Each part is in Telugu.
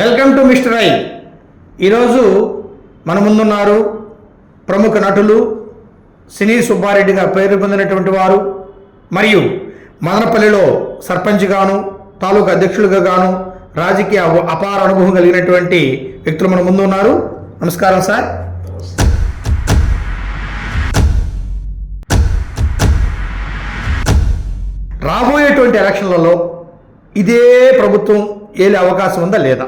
Welcome to mister I. ఈరోజు మన ముందున్నారు ప్రముఖ నటులు, సినీ సుబ్బారెడ్డిగా పేరు పొందినటువంటి వారు, మరియు మదనపల్లిలో సర్పంచ్గాను తాలూకా అధ్యక్షులుగా గాను రాజకీయ అపార అనుభవం కలిగినటువంటి వ్యక్తులు మన ముందు ఉన్నారు. నమస్కారం సార్. రాబోయేటువంటి ఎలక్షన్లలో ఇదే ప్రభుత్వం ఏలే అవకాశం ఉందా లేదా?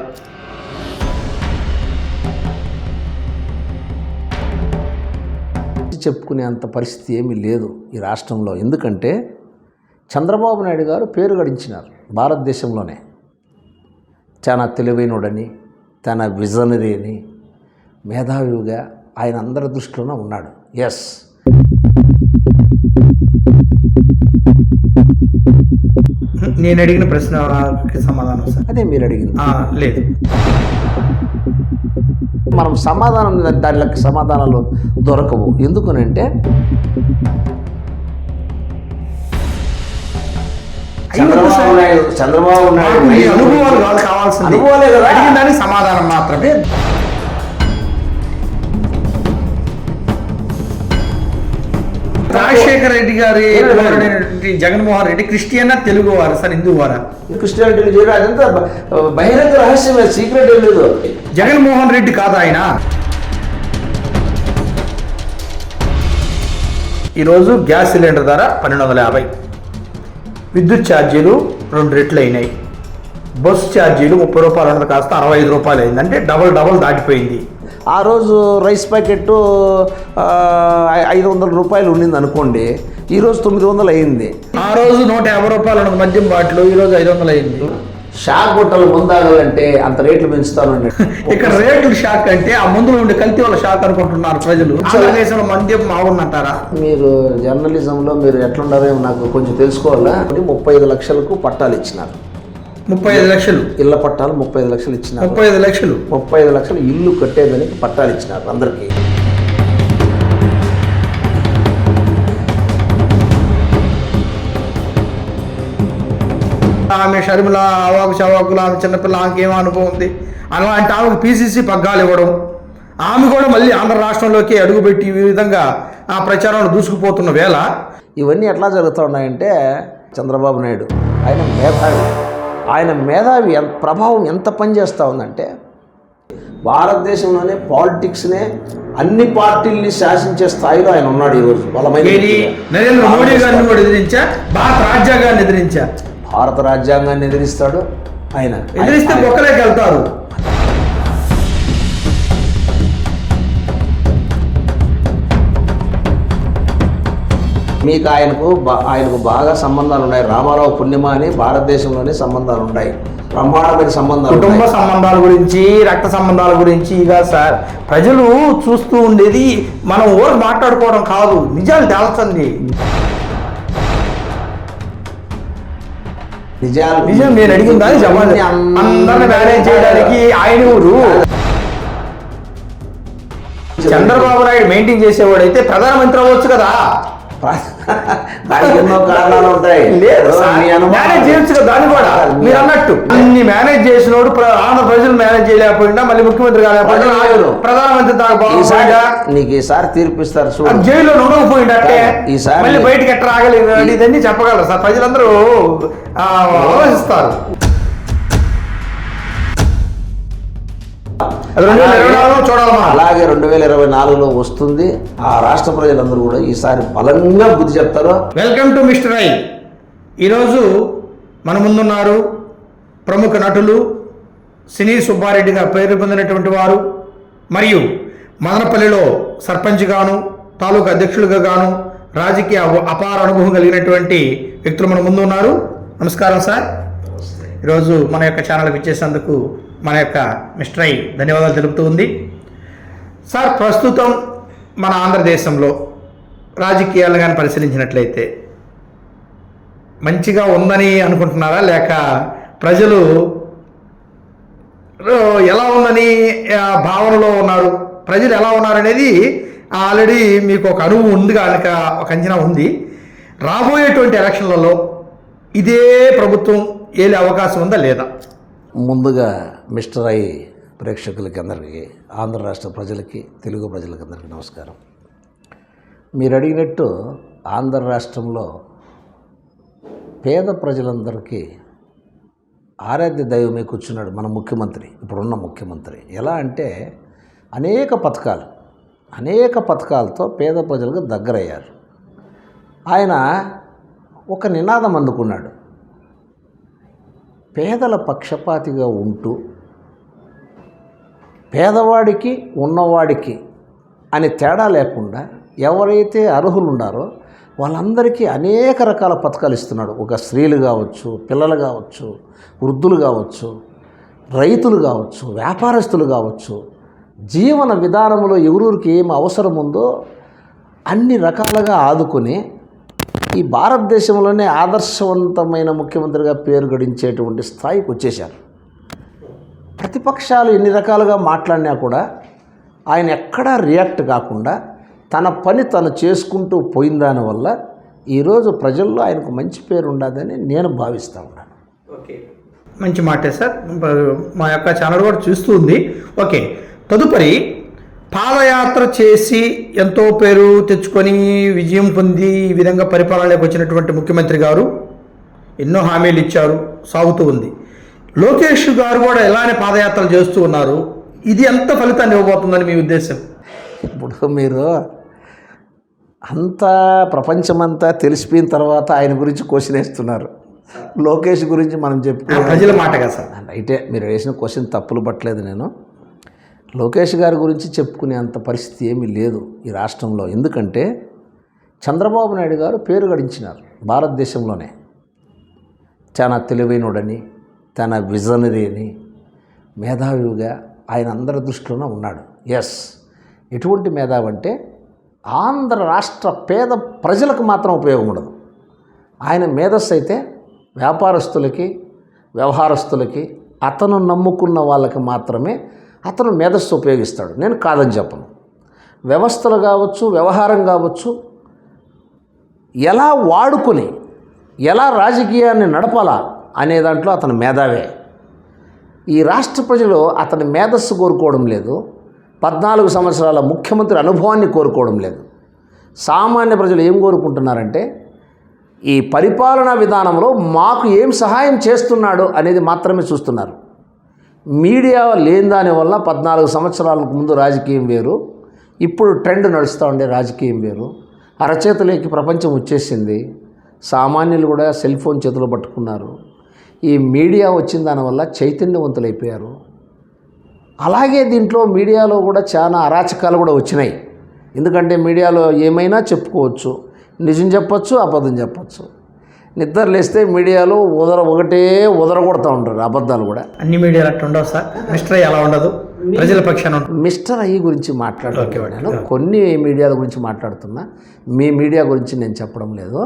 చెప్పుకునే అంత పరిస్థితి ఏమీ లేదు ఈ రాష్ట్రంలో. ఎందుకంటే చంద్రబాబు నాయుడు గారు పేరు గడించినారు భారతదేశంలోనే. చాలా తెలివైనడని, తన విజనరీ అని, మేధావిగా ఆయన అందరి దృష్టిలోనే ఉన్నాడు. ఎస్, నేను అడిగిన ప్రశ్నకి సమాధానం సార్. అదే మీరు అడిగింది. లేదు, మనం దానికి సమాధానాలు దొరకవు. ఎందుకనంటే చంద్రబాబు నాయుడు అనుభవాలు కావాల్సింది, అనుభవాలే కదా, అడిగిన దానికి సమాధానం మాత్రమే. రాజశేఖర రెడ్డి గారి జగన్మోహన్ రెడ్డి క్రిస్టియన్ తెలుగు వారు సార్, హిందూ వారా? క్రిస్టియానిటీ చేయడం అదంతా బహిరంగ రహస్యమే, సీక్రెట్ ఏం లేదు. జగన్మోహన్ రెడ్డి కాదు ఆయన. ఈరోజు గ్యాస్ సిలిండర్ ధర 1250, విద్యుత్ ఛార్జీలు 2 రెట్లు అయినాయి, బస్సు ఛార్జీలు 30 రూపాయలు ఉన్నది కాస్త 65 రూపాయలు అయింది. అంటే డబల్ దాటిపోయింది. ఆ రోజు రైస్ ప్యాకెట్ 500 రూపాయలు ఉండింది అనుకోండి, ఈరోజు 900 అయింది. ఆ రోజు 150 రూపాయలు ఉన్నది మద్యం బాటిల్, ఈరోజు 500 అయింది. షాక్ కొట్టలు ముందాగాలంటే అంత రేట్లు పెంచుతాను. ఇక్కడ రేట్లు షాక్ అంటే ఆ ముందులో ఉండే కల్తీ వాళ్ళ షాక్ అనుకుంటున్నారు ప్రజలు. ఆంధ్రదేశంలో మద్యం బాగుందంటారా? మీరు జర్నలిజంలో మీరు ఎట్లున్నారో నాకు కొంచెం తెలుసుకోవాలా. 35 లక్షలకు పట్టాలు ఇచ్చినారు. 35 లక్షలు ఇళ్ల పట్టాలు 35 లక్షలు ఇచ్చినారు. 35 లక్షలు ఇల్లు కట్టేదానికి పట్టాలు ఇచ్చినారు అందరికీ. ఆమె షర్మిల అవాకు చవాకులు, ఆమె చిన్నపిల్ల, ఆమెకేమో అనుభవం ఉంది. అలాంటి ఆమెకు పీసీసీ పగ్గాలు ఇవ్వడం, ఆమె కూడా మళ్ళీ ఆంధ్ర రాష్ట్రంలోకి అడుగుపెట్టి ఈ విధంగా ఆ ప్రచారంలో దూసుకుపోతున్న వేళ ఇవన్నీ ఎట్లా జరుగుతూ ఉన్నాయంటే, చంద్రబాబు నాయుడు ఆయన మేధావి ప్రభావం ఎంత పనిచేస్తూ ఉందంటే, భారతదేశంలోనే పాలిటిక్స్నే అన్ని పార్టీల్ని శాసించే స్థాయిలో ఆయన ఉన్నాడు ఈరోజు. నరేంద్ర మోడీ గారిని కూడా ఎదిరించా, భారత రాజ్యాంగాన్ని ఎదిరించా. భారత రాజ్యాంగాన్ని ఎదిరిస్తాడు ఆయన. ఎదిరిస్తే బొక్కలేకి వెళ్తారు. మీకు ఆయనకు బాగా సంబంధాలు ఉన్నాయి. రామారావు పుణ్యమా అని భారతదేశంలోనే సంబంధాలు ఉన్నాయి, బ్రహ్మాండమైన సంబంధాలు. కుటుంబ సంబంధాల గురించి, రక్త సంబంధాల గురించి ఇక సార్ ప్రజలు చూస్తూ ఉండేది మనం ఓరు మాట్లాడుకోవడం కాదు, నిజాలు తేల్చండి. నిజం నేను అడిగిన దాన్ని చెప్పండి. అందరిని మేనేజ్ చేయడానికి ఆయన ఊరు. చంద్రబాబు నాయుడు మెయింటైన్ చేసేవాడైతే ప్రధానమంత్రి అవ్వచ్చు కదా. దానికి ఎన్నో కారణాలు ఉంటాయి. మేనేజ్ చేయొచ్చు కదా దాన్ని కూడా. మీరు అన్నట్టు అన్ని మేనేజ్ చేసినోడు ఆంధ్ర ప్రజలు మేనేజ్ చేయలేకపోయినా, మళ్ళీ ముఖ్యమంత్రి కాలేకపోయినా, ప్రధానమంత్రి దాకా నీకు ఈసారి తీర్పిస్తారు. జైల్లో ఉండకపోయిందంటే ఈసారి మళ్ళీ బయటకి ఎట్లా రాగలేదు ఇదన్నీ చెప్పగలరు సార్. ప్రజలందరూ ఆలోచిస్తారు. 2024 చూడాలి. అలాగే 2024లో వస్తుంది. ఆ రాష్ట్ర ప్రజలందరూ కూడా ఈసారి బలంగా బుద్ధి చెప్తారు. Welcome to mister I. ఈరోజు మన ముందున్నారు ప్రముఖ నటులు, సినీ సుబ్బారెడ్డిగా పేరు పొందినటువంటి వారు, మరియు మదనపల్లిలో సర్పంచ్గాను తాలూకా అధ్యక్షులుగా గాను రాజకీయ అపార అనుభవం కలిగినటువంటి వ్యక్తులు మన ముందు ఉన్నారు. నమస్కారం సార్. ఈరోజు మన యొక్క ఛానల్కి ఇచ్చేసేందుకు మన యొక్క మిస్టర్ ఐ ధన్యవాదాలు తెలుపుతూ ఉంది. సార్, ప్రస్తుతం మన ఆంధ్రదేశంలో రాజకీయాలు కానీ పరిశీలించినట్లయితే మంచిగా ఉందని అనుకుంటున్నారా, లేక ప్రజలు ఎలా ఉందని భావనలో ఉన్నారు? ప్రజలు ఎలా ఉన్నారనేది ఆల్రెడీ మీకు ఒక అనుభవం ఉంది కనుక ఒక అంచనా ఉంది. రాబోయేటువంటి ఎలక్షన్లలో ఇదే ప్రభుత్వం ఏలే అవకాశం ఉందా లేదా? ముందుగా మిస్టర్ ఐ ప్రేక్షకులకి అందరికీ, ఆంధ్ర రాష్ట్ర ప్రజలకి, తెలుగు ప్రజలకి అందరికీ నమస్కారం. మీరు అడిగినట్టు ఆంధ్ర రాష్ట్రంలో పేద ప్రజలందరికీ ఆరాధ్య దైవమే కూర్చున్నాడు మన ముఖ్యమంత్రి, ఇప్పుడున్న ముఖ్యమంత్రి. ఎలా అంటే అనేక పథకాలతో పేద ప్రజలకు దగ్గరయ్యారు. ఆయన ఒక నినాదం అందుకున్నాడు, పేదల పక్షపాతిగా ఉంటూ పేదవాడికి ఉన్నవాడికి అని తేడా లేకుండా ఎవరైతే అర్హులు ఉన్నారో వాళ్ళందరికీ అనేక రకాల పథకాలు ఇస్తున్నాడు. ఒక స్త్రీలు కావచ్చు, పిల్లలు కావచ్చు, వృద్ధులు కావచ్చు, రైతులు కావచ్చు, వ్యాపారస్తులు కావచ్చు, జీవన విధానంలో ఎవరికి ఏం అవసరం ఉందో అన్ని రకాలుగా ఆదుకొని ఈ భారతదేశంలోనే ఆదర్శవంతమైన ముఖ్యమంత్రిగా పేరు గడించేటువంటి స్థాయికి వచ్చేశారు. ప్రతిపక్షాలు ఎన్ని రకాలుగా మాట్లాడినా కూడా ఆయన ఎక్కడా రియాక్ట్ కాకుండా తన పని తను చేసుకుంటూ పోయిన దానివల్ల ఈరోజు ప్రజల్లో ఆయనకు మంచి పేరు ఉండదని నేను భావిస్తూ ఉన్నాను. ఓకే, మంచి మాటే సార్. మా యొక్క ఛానల్ కూడా చూస్తూ ఉంది. ఓకే, తదుపరి పాదయాత్ర చేసి ఎంతో పేరు తెచ్చుకొని విజయం పొంది ఈ విధంగా పరిపాలనలోకి వచ్చినటువంటి ముఖ్యమంత్రి గారు ఎన్నో హామీలు ఇచ్చారు, సాగుతూ ఉంది. లోకేష్ గారు కూడా ఎలానే పాదయాత్రలు చేస్తూ ఉన్నారు. ఇది ఎంత ఫలితాన్ని ఇవ్వబోతుందని మీ ఉద్దేశం? ఇప్పుడు మీరు అంతా ప్రపంచమంతా తెలిసిపోయిన తర్వాత ఆయన గురించి క్వశ్చన్ వేస్తున్నారు. లోకేష్ గురించి మనం ప్రజల మాట కదా సార్. అయితే మీరు వేసిన క్వశ్చన్ తప్పులు పట్టలేదు. నేను లోకేష్ గారి గురించి చెప్పుకునే అంత పరిస్థితి ఏమీ లేదు ఈ రాష్ట్రంలో. ఎందుకంటే చంద్రబాబు నాయుడు గారు పేరు గడించినారు భారతదేశంలోనే. చాలా తెలివైనడని, తన విజనరీ అని, మేధావిగా ఆయన అందరి దృష్టిలోనే ఉన్నాడు. ఎస్, ఎటువంటి మేధావి అంటే ఆంధ్ర రాష్ట్ర పేద ప్రజలకు మాత్రం ఉపయోగం ఉండదు. ఆయన మేధస్సు అయితే వ్యాపారస్తులకి, వ్యవహారస్తులకి, అతను నమ్ముకున్న వాళ్ళకి మాత్రమే అతను మేధస్సు ఉపయోగిస్తాడు. నేను కాదని చెప్పను. వ్యవస్థలు కావచ్చు, వ్యవహారం కావచ్చు, ఎలా వాడుకొని ఎలా రాజకీయాన్ని నడపాలా అనే దాంట్లో అతను మేధావే. ఈ రాష్ట్ర ప్రజలు అతని మేధస్సు కోరుకోవడం లేదు, 14 సంవత్సరాల ముఖ్యమంత్రి అనుభవాన్ని కోరుకోవడం లేదు. సామాన్య ప్రజలు ఏం కోరుకుంటున్నారంటే ఈ పరిపాలనా విధానంలో మాకు ఏం సహాయం చేస్తున్నాడు అనేది మాత్రమే చూస్తున్నారు. మీడియా లేని దానివల్ల 14 సంవత్సరాలకు ముందు రాజకీయం వేరు, ఇప్పుడు ట్రెండ్ నడుస్తూ ఉండే రాజకీయం వేరు. అరచేతులకి ప్రపంచం వచ్చేసింది. సామాన్యులు కూడా సెల్ ఫోన్ చేతులు పట్టుకున్నారు. ఈ మీడియా వచ్చిన దానివల్ల చైతన్యవంతులైపోయారు. అలాగే దీంట్లో మీడియాలో కూడా చాలా అరాచకాలు కూడా వచ్చినాయి. ఎందుకంటే మీడియాలో ఏమైనా చెప్పుకోవచ్చు, నిజం చెప్పచ్చు, అబద్ధం చెప్పచ్చు. నిద్ర లేస్తే మీడియాలో ఒకటే కొడుతూ ఉంటారు అబద్ధాలు కూడా. అన్ని మీడియాలు అట్లా ఉండవు సార్. మిస్టర్ ఐ అలా ఉండదు, ప్రజల పక్షాన ఉంటుంది. మిస్టర్ ఐ గురించి మాట్లాడుతున్నాను, కొన్ని మీడియాల గురించి మాట్లాడుతున్నా. మీ మీడియా గురించి నేను చెప్పడం లేదు.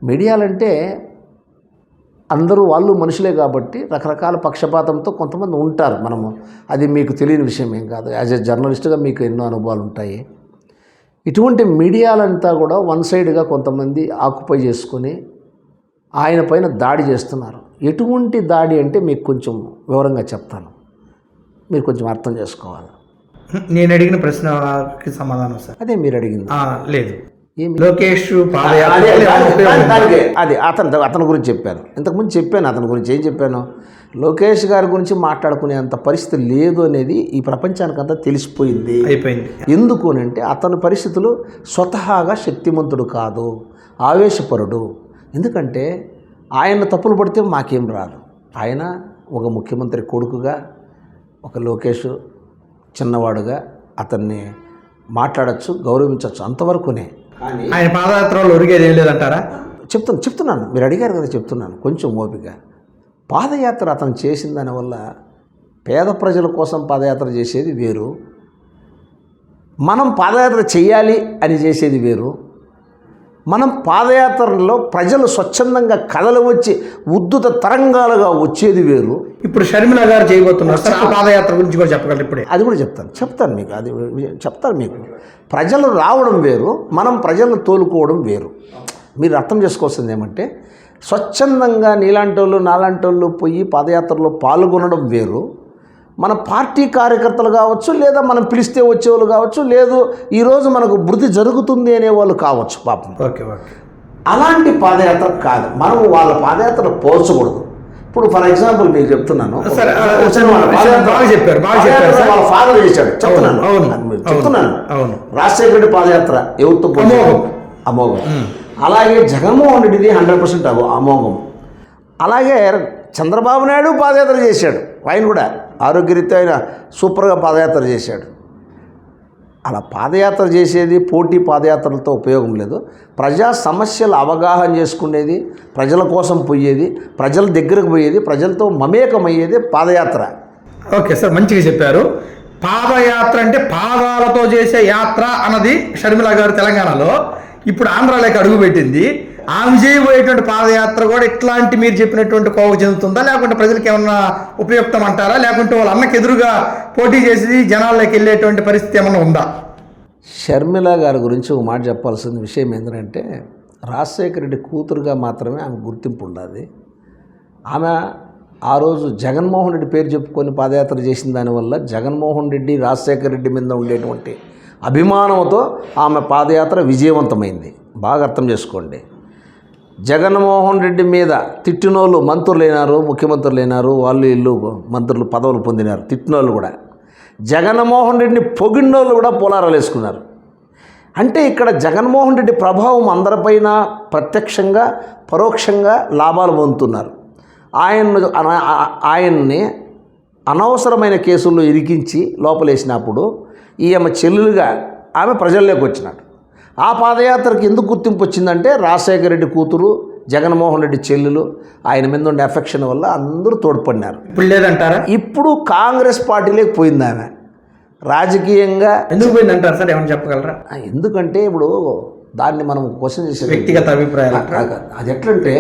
మీడియాలంటే అందరూ వాళ్ళు మనుషులే కాబట్టి రకరకాల పక్షపాతంతో కొంతమంది ఉంటారు. మనము అది మీకు తెలియని విషయం ఏం కాదు. యాజ్ ఎ జర్నలిస్ట్గా మీకు ఎన్నో అనుభవాలు ఉంటాయి. ఇటువంటి మీడియాలంతా కూడా వన్ సైడ్గా కొంతమంది ఆక్యుపై చేసుకొని ఆయన పైన దాడి చేస్తున్నారు. ఎటువంటి దాడి అంటే మీకు కొంచెం వివరంగా చెప్తాను, మీరు కొంచెం అర్థం చేసుకోవాలి. నేను అడిగిన ప్రశ్నకి సమాధానం సార్. అదే మీరు అడిగింది. లేదు, ఏమి లోకేష్ అదే అతని గురించి చెప్పాను. ఇంతకుముందు చెప్పాను అతని గురించి. ఏం చెప్పాను? లోకేష్ గారి గురించి మాట్లాడుకునే అంత పరిస్థితి లేదు అనేది ఈ ప్రపంచానికంతా తెలిసిపోయింది, అయిపోయింది. ఎందుకు అంటే అతని పరిస్థితులు స్వతహాగా శక్తిమంతుడు కాదు, ఆవేశపరుడు. ఎందుకంటే ఆయన తప్పులు పడితే మాకేం రాదు. ఆయన ఒక ముఖ్యమంత్రి కొడుకుగా, ఒక లోకేష్ చిన్నవాడుగా అతన్ని మాట్లాడచ్చు, గౌరవించవచ్చు, అంతవరకునే. ఆయన పాదయాత్రలో ఒరిగేది ఏం లేదంటారా? చెప్తున్నాను, మీరు అడిగారు కదా, చెప్తున్నాను కొంచెం ఓపిక. పాదయాత్ర అతను చేసిన దానివల్ల పేద ప్రజల కోసం పాదయాత్ర చేసేది వేరు, మనం పాదయాత్ర చేయాలి అని చేసేది వేరు. మనం పాదయాత్రలో ప్రజలు స్వచ్ఛందంగా కథలు వచ్చి ఉద్ధృత తరంగాలుగా వచ్చేది వేరు. ఇప్పుడు షర్మిల గారు చేయబోతున్నారు సార్, ఆ పాదయాత్ర గురించి కూడా చెప్పగలరు ఇప్పుడే? అది కూడా చెప్తాను మీకు, అది చెప్తాను మీకు. ప్రజలు రావడం వేరు, మనం ప్రజలను తోలుకోవడం వేరు. మీరు అర్థం చేసుకోవాల్సింది ఏమంటే స్వచ్ఛందంగా నీలాంటి వాళ్ళు నాలాంటి వాళ్ళు పోయి పాదయాత్రలో పాల్గొనడం వేరు, మన పార్టీ కార్యకర్తలు కావచ్చు, లేదా మనం పిలిస్తే వచ్చేవాళ్ళు కావచ్చు, లేదు ఈరోజు మనకు మృతి జరుగుతుంది అనేవాళ్ళు కావచ్చు పాపం. Okay okay. అలాంటి పాదయాత్ర కాదు, మనం వాళ్ళ పాదయాత్ర పోల్చకూడదు. ఇప్పుడు ఫర్ ఎగ్జాంపుల్ మీకు చెప్తున్నాను, సరే, బాగా చెప్పారు సార్. వాళ్ళ ఫాదర్ చేశాడు, చెప్తున్నాను. అవును. రాజశేఖర రెడ్డి పాదయాత్ర ఎవరితో అమోఘం. అలాగే జగన్మోహన్ రెడ్డిది 100% అమోఘం. అలాగే చంద్రబాబు నాయుడు పాదయాత్ర చేశాడు, ఆయన కూడా ఆరోగ్యరీత్యా ఆయన సూపర్గా పాదయాత్ర చేశాడు. అలా పాదయాత్ర చేసేది పోటీ పాదయాత్రలతో ఉపయోగం లేదు. ప్రజా సమస్యలు అవగాహన చేసుకునేది, ప్రజల కోసం పోయేది, ప్రజల దగ్గరకు పోయేది, ప్రజలతో మమేకమయ్యేది పాదయాత్ర. ఓకే సార్, మంచిగా చెప్పారు. పాదయాత్ర అంటే పాదాలతో చేసే యాత్ర అన్నది షర్మిల గారు తెలంగాణలో, ఇప్పుడు ఆంధ్రాలోకి అడుగుపెట్టింది. ఆమె చేయబోయేటువంటి పాదయాత్ర కూడా ఇట్లాంటి మీరు చెప్పినటువంటి కోవ చెందుతుందా, లేకుంటే ప్రజలకు ఏమన్నా ఉపయుక్తం అంటారా, లేకుంటే వాళ్ళ అన్నకు ఎదురుగా పోటీ చేసి జనాల్లోకి వెళ్ళేటువంటి పరిస్థితి ఏమన్నా ఉందా? షర్మిల గారి గురించి ఒక మాట చెప్పాల్సిన విషయం ఏంటంటే, రాజశేఖర రెడ్డి కూతురుగా మాత్రమే ఆమె గుర్తింపు ఉండాలి. ఆమె ఆ రోజు జగన్మోహన్ రెడ్డి పేరు చెప్పుకొని పాదయాత్ర చేసిన దానివల్ల జగన్మోహన్ రెడ్డి రాజశేఖర రెడ్డి మీద ఉండేటువంటి అభిమానంతో ఆమె పాదయాత్ర విజయవంతమైంది. బాగా అర్థం చేసుకోండి. జగన్మోహన్ రెడ్డి మీద తిట్టినోళ్ళు మంత్రులు అయినారు, ముఖ్యమంత్రులు అయినారు, వాళ్ళు ఇల్లు మంత్రులు పదవులు పొందినారు, తిట్టినోళ్ళు కూడా. జగన్మోహన్ రెడ్డిని పొగిడినోళ్ళు కూడా పోలారాలు వేసుకున్నారు. అంటే ఇక్కడ జగన్మోహన్ రెడ్డి ప్రభావం అందరిపైన ప్రత్యక్షంగా పరోక్షంగా లాభాలు పొందుతున్నారు. ఆయన్ని అనవసరమైన కేసుల్లో ఇరికించి లోపలేసినప్పుడు ఈమె చెల్లెలుగా ఆమె ప్రజల్లోకి వచ్చినాడు. ఆ పాదయాత్రకి ఎందుకు గుర్తింపు వచ్చిందంటే, రాజశేఖర రెడ్డి కూతురు, జగన్మోహన్ రెడ్డి చెల్లెలు, ఆయన మీద ఉండే అఫెక్షన్ వల్ల అందరూ తోడ్పడినారు. ఇప్పుడు లేదంటారా? ఇప్పుడు కాంగ్రెస్ పార్టీలోకి పోయింది ఆమె. రాజకీయంగా ఎందుకు పోయిందంటారు సార్, ఏమైనా చెప్పగలరా? ఎందుకంటే ఇప్పుడు దాన్ని మనం క్వశ్చన్ చేసే వ్యక్తిగత అభిప్రాయాలు అది ఎట్లంటే,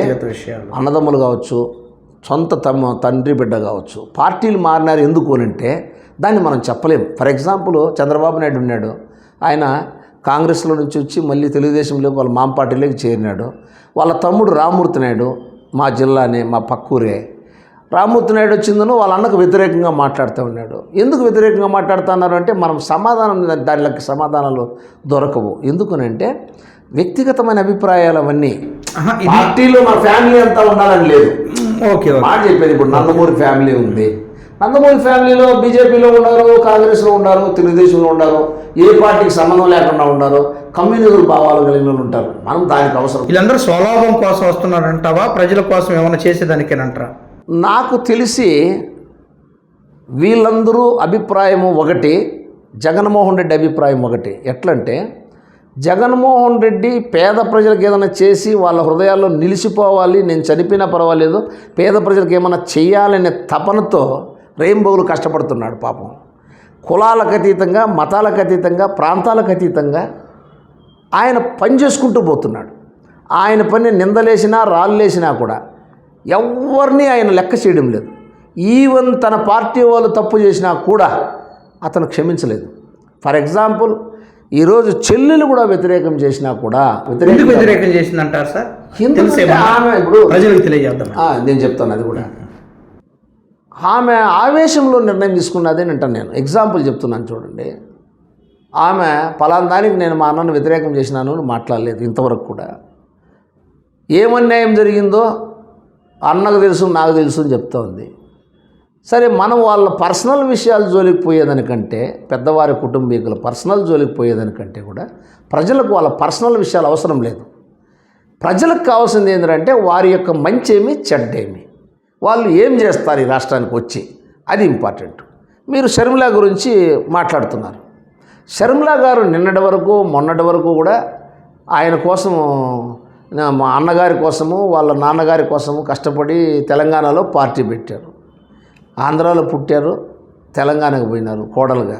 అన్నదమ్ములు కావచ్చు, సొంత తండ్రి బిడ్డ కావచ్చు, పార్టీలు మారినారు ఎందుకు అనంటే దాన్ని మనం చెప్పలేము. ఫర్ ఎగ్జాంపుల్ చంద్రబాబు నాయుడు ఉన్నాడు, ఆయన కాంగ్రెస్లో నుంచి వచ్చి మళ్ళీ తెలుగుదేశంలోకి వాళ్ళ మామ పార్టీలోకి చేరినాడు. వాళ్ళ తమ్ముడు రామ్మూర్తి నాయుడు మా జిల్లానే, మా పక్కూరే. రామ్మూర్తి నాయుడు వచ్చిందను వాళ్ళ అన్నకు వ్యతిరేకంగా మాట్లాడుతూ ఉన్నాడు. ఎందుకు వ్యతిరేకంగా మాట్లాడుతున్నారు అంటే, మనం దానికి సమాధానాలు దొరకవు. ఎందుకనంటే వ్యక్తిగతమైన అభిప్రాయాలు అవన్నీ. పార్టీలో మా ఫ్యామిలీ అంతా ఉండాలని లేదు. ఓకే మాట చెప్పేది. ఇప్పుడు నందమూరి ఫ్యామిలీ ఉంది, నందమూరి ఫ్యామిలీలో బీజేపీలో ఉన్నారు, కాంగ్రెస్లో ఉన్నారు, తెలుగుదేశంలో ఉన్నారు, ఏ పార్టీకి సంబంధం లేకుండా ఉన్నారు, కమ్యూనిజం భావాలు కలిగిన వాళ్ళు ఉంటారు. మనం దానికి అవసరం. వీళ్ళందరూ స్వలాభం కోసం వస్తున్నారంటావా, ప్రజల కోసం ఏమైనా చేసేదానికేనంటారా? నాకు తెలిసి వీళ్ళందరూ అభిప్రాయము ఒకటి, జగన్మోహన్ రెడ్డి అభిప్రాయం ఒకటి. ఎట్లంటే, జగన్మోహన్ రెడ్డి పేద ప్రజలకు ఏదైనా చేసి వాళ్ళ హృదయాల్లో నిలిచిపోవాలి, నేను చనిపోయినా పర్వాలేదు, పేద ప్రజలకు ఏమైనా చేయాలనే తపనతో రెయిన్బోలు కష్టపడుతున్నాడు పాపం. కులాలకు అతీతంగా, మతాలకు అతీతంగా, ప్రాంతాలకు అతీతంగా ఆయన పని చేసుకుంటూ పోతున్నాడు. ఆయన పని నిందలేసినా రాళ్ళేసినా కూడా ఎవరిని ఆయన లెక్క చేయడం లేదు. ఈవెన్ తన పార్టీ వాళ్ళు తప్పు చేసినా కూడా అతను క్షమించలేదు. ఫర్ ఎగ్జాంపుల్ ఈరోజు చెల్లెలు కూడా వ్యతిరేకం చేసినా కూడా వ్యతిరేకం చేసిందంటారు సార్? ఆమె ఇప్పుడు ప్రజలకు తెలియజేద్దాం, నేను చెప్తాను. అది కూడా ఆమె ఆవేశంలో నిర్ణయం తీసుకున్నది అని అంటాను నేను. ఎగ్జాంపుల్ చెప్తున్నాను చూడండి. ఆమె పలానా దానికి నేను మా అన్నను వ్యతిరేకం చేసినాను అని మాట్లాడలేదు ఇంతవరకు కూడా. ఏమన్యాయం జరిగిందో అన్నకు తెలుసు, నాకు తెలుసు అని చెప్తా ఉంది. సరే, మనం వాళ్ళ పర్సనల్ విషయాలు జోలికి పోయేదానికంటే, పెద్దవారి కుటుంబీకుల పర్సనల్ జోలికి పోయేదానికంటే కూడా ప్రజలకు వాళ్ళ పర్సనల్ విషయాలు అవసరం లేదు. ప్రజలకు కావాల్సింది ఏంటంటే వారి యొక్క మంచేమి చెడ్డేమి, వాళ్ళు ఏం చేస్తారు ఈ రాష్ట్రానికి వచ్చి, అది ఇంపార్టెంట్. మీరు షర్మిల గురించి మాట్లాడుతున్నారు. షర్మిల గారు నిన్నటి వరకు మొన్నటి వరకు కూడా ఆయన కోసము, మా అన్నగారి కోసము, వాళ్ళ నాన్నగారి కోసము కష్టపడి తెలంగాణలో పార్టీ పెట్టారు. ఆంధ్రాలో పుట్టారు, తెలంగాణకు పోయినారు కోడలుగా.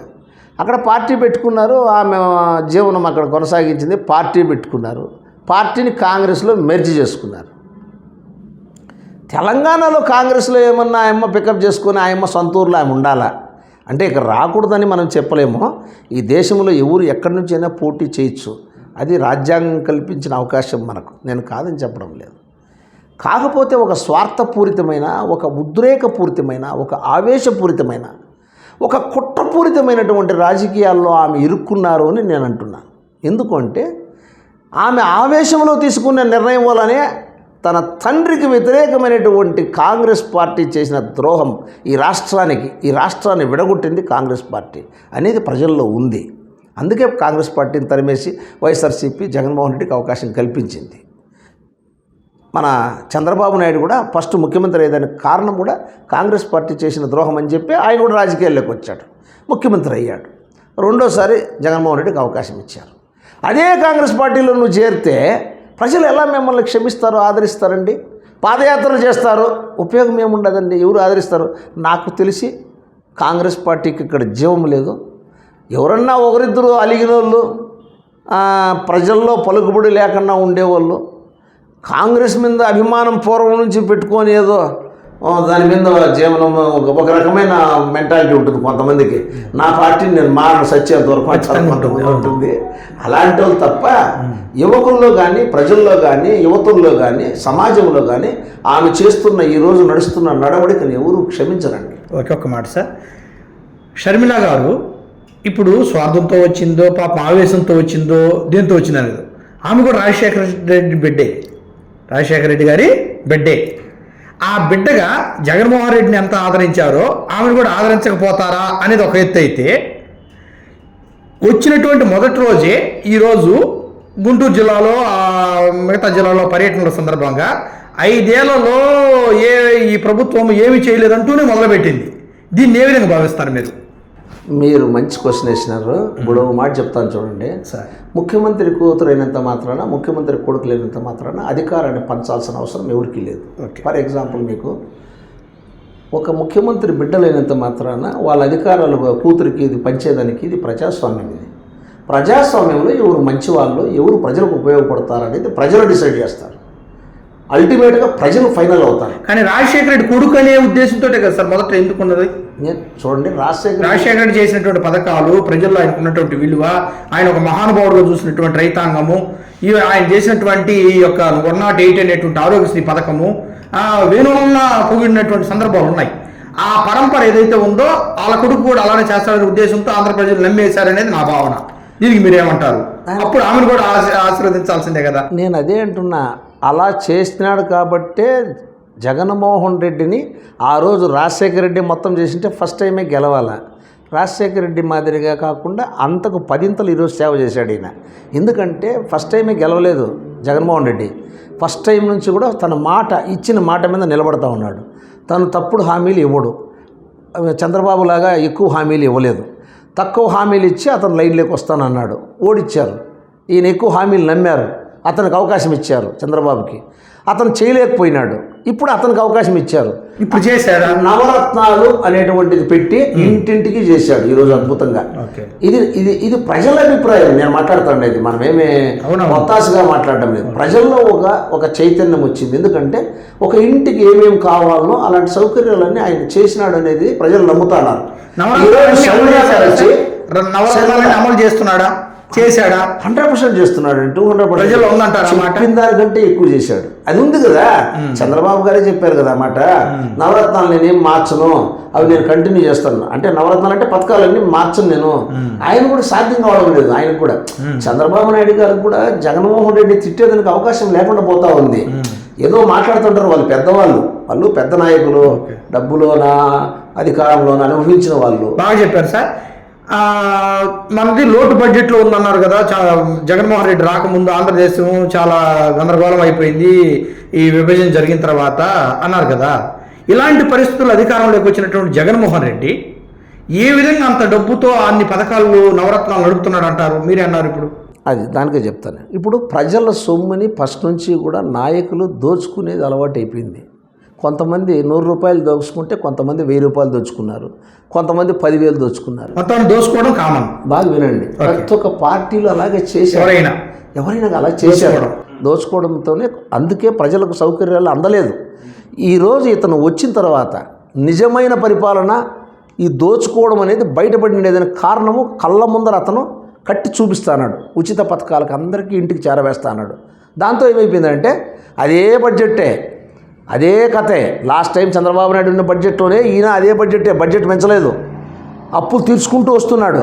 అక్కడ పార్టీ పెట్టుకున్నారు, ఆమె జీవనం అక్కడ కొనసాగించింది, పార్టీ పెట్టుకున్నారు. పార్టీని కాంగ్రెస్లో మెర్జ్ చేసుకున్నారు. తెలంగాణలో కాంగ్రెస్లో ఏమన్నా ఆయమ్మ పికప్ చేసుకొని ఆయమ్మ సొంత ఊర్లో ఆమె ఉండాలా అంటే ఇక్కడ రాకూడదని మనం చెప్పలేము. ఈ దేశంలో ఎవరు ఎక్కడి నుంచైనా పోటీ చేయొచ్చు, అది రాజ్యాంగం కల్పించిన అవకాశం మనకు, నేను కాదని చెప్పడం లేదు. కాకపోతే ఒక స్వార్థపూరితమైన, ఒక ఉద్రేకపూరితమైన, ఒక ఆవేశపూరితమైన, ఒక కుట్రపూరితమైనటువంటి రాజకీయాల్లో ఆమె ఇరుక్కున్నారు అని నేను అంటున్నాను. ఎందుకంటే ఆమె ఆవేశంలో తీసుకున్న నిర్ణయం వల్లనే తన తండ్రికి వ్యతిరేకమైనటువంటి కాంగ్రెస్ పార్టీ చేసిన ద్రోహం ఈ రాష్ట్రాన్ని విడగొట్టింది కాంగ్రెస్ పార్టీ అనేది ప్రజల్లో ఉంది. అందుకే కాంగ్రెస్ పార్టీని తరిమేసి వైఎస్ఆర్సీపీ జగన్మోహన్ రెడ్డికి అవకాశం కల్పించింది. మన చంద్రబాబు నాయుడు కూడా ఫస్ట్ ముఖ్యమంత్రి అయ్యేదానికి కారణం కూడా కాంగ్రెస్ పార్టీ చేసిన ద్రోహం అని చెప్పి ఆయన కూడా రాజకీయాల్లోకి వచ్చాడు, ముఖ్యమంత్రి అయ్యాడు. రెండోసారి జగన్మోహన్ రెడ్డికి అవకాశం ఇచ్చారు. అదే కాంగ్రెస్ పార్టీలో నువ్వు చేరితే ప్రజలు ఎలా మిమ్మల్ని క్షమిస్తారో, ఆదరిస్తారండి? పాదయాత్రలు చేస్తారు, ఉపయోగం ఏముండదండి, ఎవరు ఆదరిస్తారు? నాకు తెలిసి కాంగ్రెస్ పార్టీకి ఇక్కడ జీవం లేదు. ఎవరన్నా ఒకరిద్దరు అలిగిన వాళ్ళు, ప్రజల్లో పలుకుబడి లేకుండా ఉండేవాళ్ళు, కాంగ్రెస్ మీద అభిమానం పూర్వం నుంచి పెట్టుకొని ఏదో దాని మీద జీవనం ఒక రకమైన మెంటాలిటీ ఉంటుంది కొంతమందికి. నా పార్టీని నేను మారణ సత్యంత వరకు ఉంటుంది. అలాంటి వాళ్ళు తప్ప యువకుల్లో కానీ, ప్రజల్లో కానీ, యువతుల్లో కానీ, సమాజంలో కానీ ఆమె చేస్తున్న ఈరోజు నడుస్తున్న నడవడికని ఎవరు క్షమించరండి. ఒక్క మాట సార్, షర్మిల గారు ఇప్పుడు స్వార్థంతో వచ్చిందో, పాపం ఆవేశంతో వచ్చిందో, దేంతో వచ్చిందనేది, ఆమె కూడా రాజశేఖర రెడ్డి గారి బిడ్డే. ఆ బిడ్డగా జగన్మోహన్ రెడ్డిని ఎంత ఆదరించారో ఆమెను కూడా ఆదరించకపోతారా అనేది ఒక ఎత్తు అయితే, వచ్చినటువంటి మొదటి రోజే ఈరోజు గుంటూరు జిల్లాలో మిగతా జిల్లాలో పర్యటనల సందర్భంగా 5 ఏళ్లలో ఈ ప్రభుత్వం ఏమి చేయలేదంటూనే మొదలుపెట్టింది. దీన్ని ఏ విధంగా భావిస్తారు మీరు? మీరు మంచి క్వశ్చన్ వేసినారు. ఇప్పుడు మాట చెప్తాను చూడండి. ముఖ్యమంత్రి కూతురు అయినంత మాత్రాన, ముఖ్యమంత్రి కొడుకు లేనంత మాత్రాన అధికారాన్ని పంచాల్సిన అవసరం ఎవరికీ లేదు. ఫర్ ఎగ్జాంపుల్, మీకు ఒక ముఖ్యమంత్రి బిడ్డలైనంత మాత్రాన వాళ్ళ అధికారాలు కూతురికి ఇది పంచేదానికి ఇది ప్రజాస్వామ్యం. ఇది ప్రజాస్వామ్యంలో ఎవరు మంచివాళ్ళు, ఎవరు ప్రజలకు ఉపయోగపడతారనేది ప్రజలు డిసైడ్ చేస్తారు. అల్టిమేట్గా ప్రజలు ఫైనల్ అవుతారు. కానీ రాజశేఖర రెడ్డి కొడుకు అనే ఉద్దేశంతో కదా సార్ మొదట ఎందుకున్నది? చూడండి, రాజశేఖర రెడ్డి చేసినటువంటి పథకాలు, ప్రజల్లో ఆయనకున్నటువంటి విలువ, ఆయన ఒక మహానుభావుడుగా చూసినటువంటి రైతాంగము, ఆయన చేసినటువంటి ఈ యొక్క 108 అనేటువంటి ఆరోగ్యశ్రీ పథకము, వేణువున్న పొగిడినటువంటి సందర్భాలు ఉన్నాయి. ఆ పరంపర ఏదైతే ఉందో వాళ్ళ కొడుకు కూడా అలానే చేస్తారనే ఉద్దేశంతో ఆంధ్ర ప్రజలు నమ్మేశారనేది నా భావన. దీనికి మీరేమంటారు? అప్పుడు ఆమెను కూడా ఆశీర్వదించాల్సిందే కదా. నేను అదే అంటున్నా, అలా చేసినాడు కాబట్టే జగన్మోహన్ రెడ్డిని ఆ రోజు రాజశేఖర రెడ్డి మొత్తం చేసింటే ఫస్ట్ టైమే గెలవాల. రాజశేఖర రెడ్డి మాదిరిగా కాకుండా అంతకు 10 ఈరోజు సేవ చేశాడు ఈయన. ఎందుకంటే ఫస్ట్ టైమే గెలవలేదు జగన్మోహన్ రెడ్డి. ఫస్ట్ టైం నుంచి కూడా తన ఇచ్చిన మాట మీద నిలబడతా ఉన్నాడు. తను తప్పుడు హామీలు ఇవ్వడు. చంద్రబాబు లాగా ఎక్కువ హామీలు ఇవ్వలేదు. తక్కువ హామీలు ఇచ్చి అతను లైన్లోకి వస్తానన్నాడు, ఓడిచ్చారు. ఈయన ఎక్కువ హామీలు నమ్మారు, అతనికి అవకాశం ఇచ్చారు చంద్రబాబుకి. అతను చేయలేకపోయినాడు, ఇప్పుడు అతనికి అవకాశం ఇచ్చారు. ఇప్పుడు చేశాడు. నవరత్నాలు అనేటువంటిది పెట్టి ఇంటింటికి చేశాడు ఈరోజు అద్భుతంగా. ఇది ప్రజల అభిప్రాయం. నేను మాట్లాడుతాను, ఇది మనమేమే ఒత్తాసుగా మాట్లాడడం లేదు. ప్రజల్లో ఒక చైతన్యం వచ్చింది. ఎందుకంటే ఒక ఇంటికి ఏమేమి కావాలనో అలాంటి సౌకర్యాలన్నీ ఆయన చేసినాడు అనేది ప్రజలు నమ్ముతున్నారు. అమలు చేస్తున్నాడా? చేశాడా? 100% చేస్తున్నాడు. 200% చెప్పిన దానికంటే ఎక్కువ చేశాడు. అది ఉంది కదా, చంద్రబాబు గారే చెప్పారు కదా అన్నమాట. నవరత్నాలు నేనేం మార్చను, అవి నేను కంటిన్యూ చేస్తాను. అంటే నవరత్నాలు అంటే పథకాలన్నీ మార్చను నేను. ఆయన కూడా సాధ్యం కావడం లేదు. ఆయన కూడా చంద్రబాబు నాయుడు గారికి కూడా జగన్మోహన్ రెడ్డి తిట్టేదానికి అవకాశం లేకుండా పోతా ఉంది. ఏదో మాట్లాడుతుంటారు వాళ్ళు పెద్దవాళ్ళు, వాళ్ళు పెద్ద నాయకులు, డబ్బులోనా అధికారంలోనా అనుభవించిన వాళ్ళు. బాగా చెప్పారు సార్. మనది లోటు బడ్జెట్లో ఉందన్నారు కదా. జగన్మోహన్ రెడ్డి రాకముందు ఆంధ్రదేశం చాలా గందరగోళం అయిపోయింది ఈ విభజన జరిగిన తర్వాత అన్నారు కదా. ఇలాంటి పరిస్థితులు అధికారంలోకి వచ్చినటువంటి జగన్మోహన్ రెడ్డి ఏ విధంగా అంత డబ్బుతో అన్ని పథకాలు, నవరత్నాలు నడుపుతున్నాడు అంటారు? మీరే అన్నారు. ఇప్పుడు అది దానికే చెప్తాను. ఇప్పుడు ప్రజల సొమ్ముని ఫస్ట్ నుంచి కూడా నాయకులు దోచుకునేది అలవాటు అయిపోయింది. కొంతమంది 100 రూపాయలు దోచుకుంటే కొంతమంది 1000 రూపాయలు దోచుకున్నారు, కొంతమంది 10,000 దోచుకున్నారు. మొత్తం దోచుకోవడం కామన్. బాగా వినండి, ప్రతి ఒక్క పార్టీలో అలాగే చేశారు. ఎవరైనా అలా చేశారు, దోచుకోవడంతోనే. అందుకే ప్రజలకు సౌకర్యాలు అందలేదు. ఈరోజు ఇతను వచ్చిన తర్వాత నిజమైన పరిపాలన, ఈ దోచుకోవడం అనేది బయటపడినది కారణము కళ్ళ ముందర అతను కట్టి చూపిస్తాడు. ఉచిత పథకాలకు అందరికీ ఇంటికి చేరవేస్తా అన్నాడు. దాంతో ఏమైపోయిందంటే అదే బడ్జెట్టే అదే కథే. లాస్ట్ టైం చంద్రబాబు నాయుడు ఉన్న బడ్జెట్లోనే ఈయన అదే బడ్జెట్ పెంచలేదు, అప్పులు తీర్చుకుంటూ వస్తున్నాడు.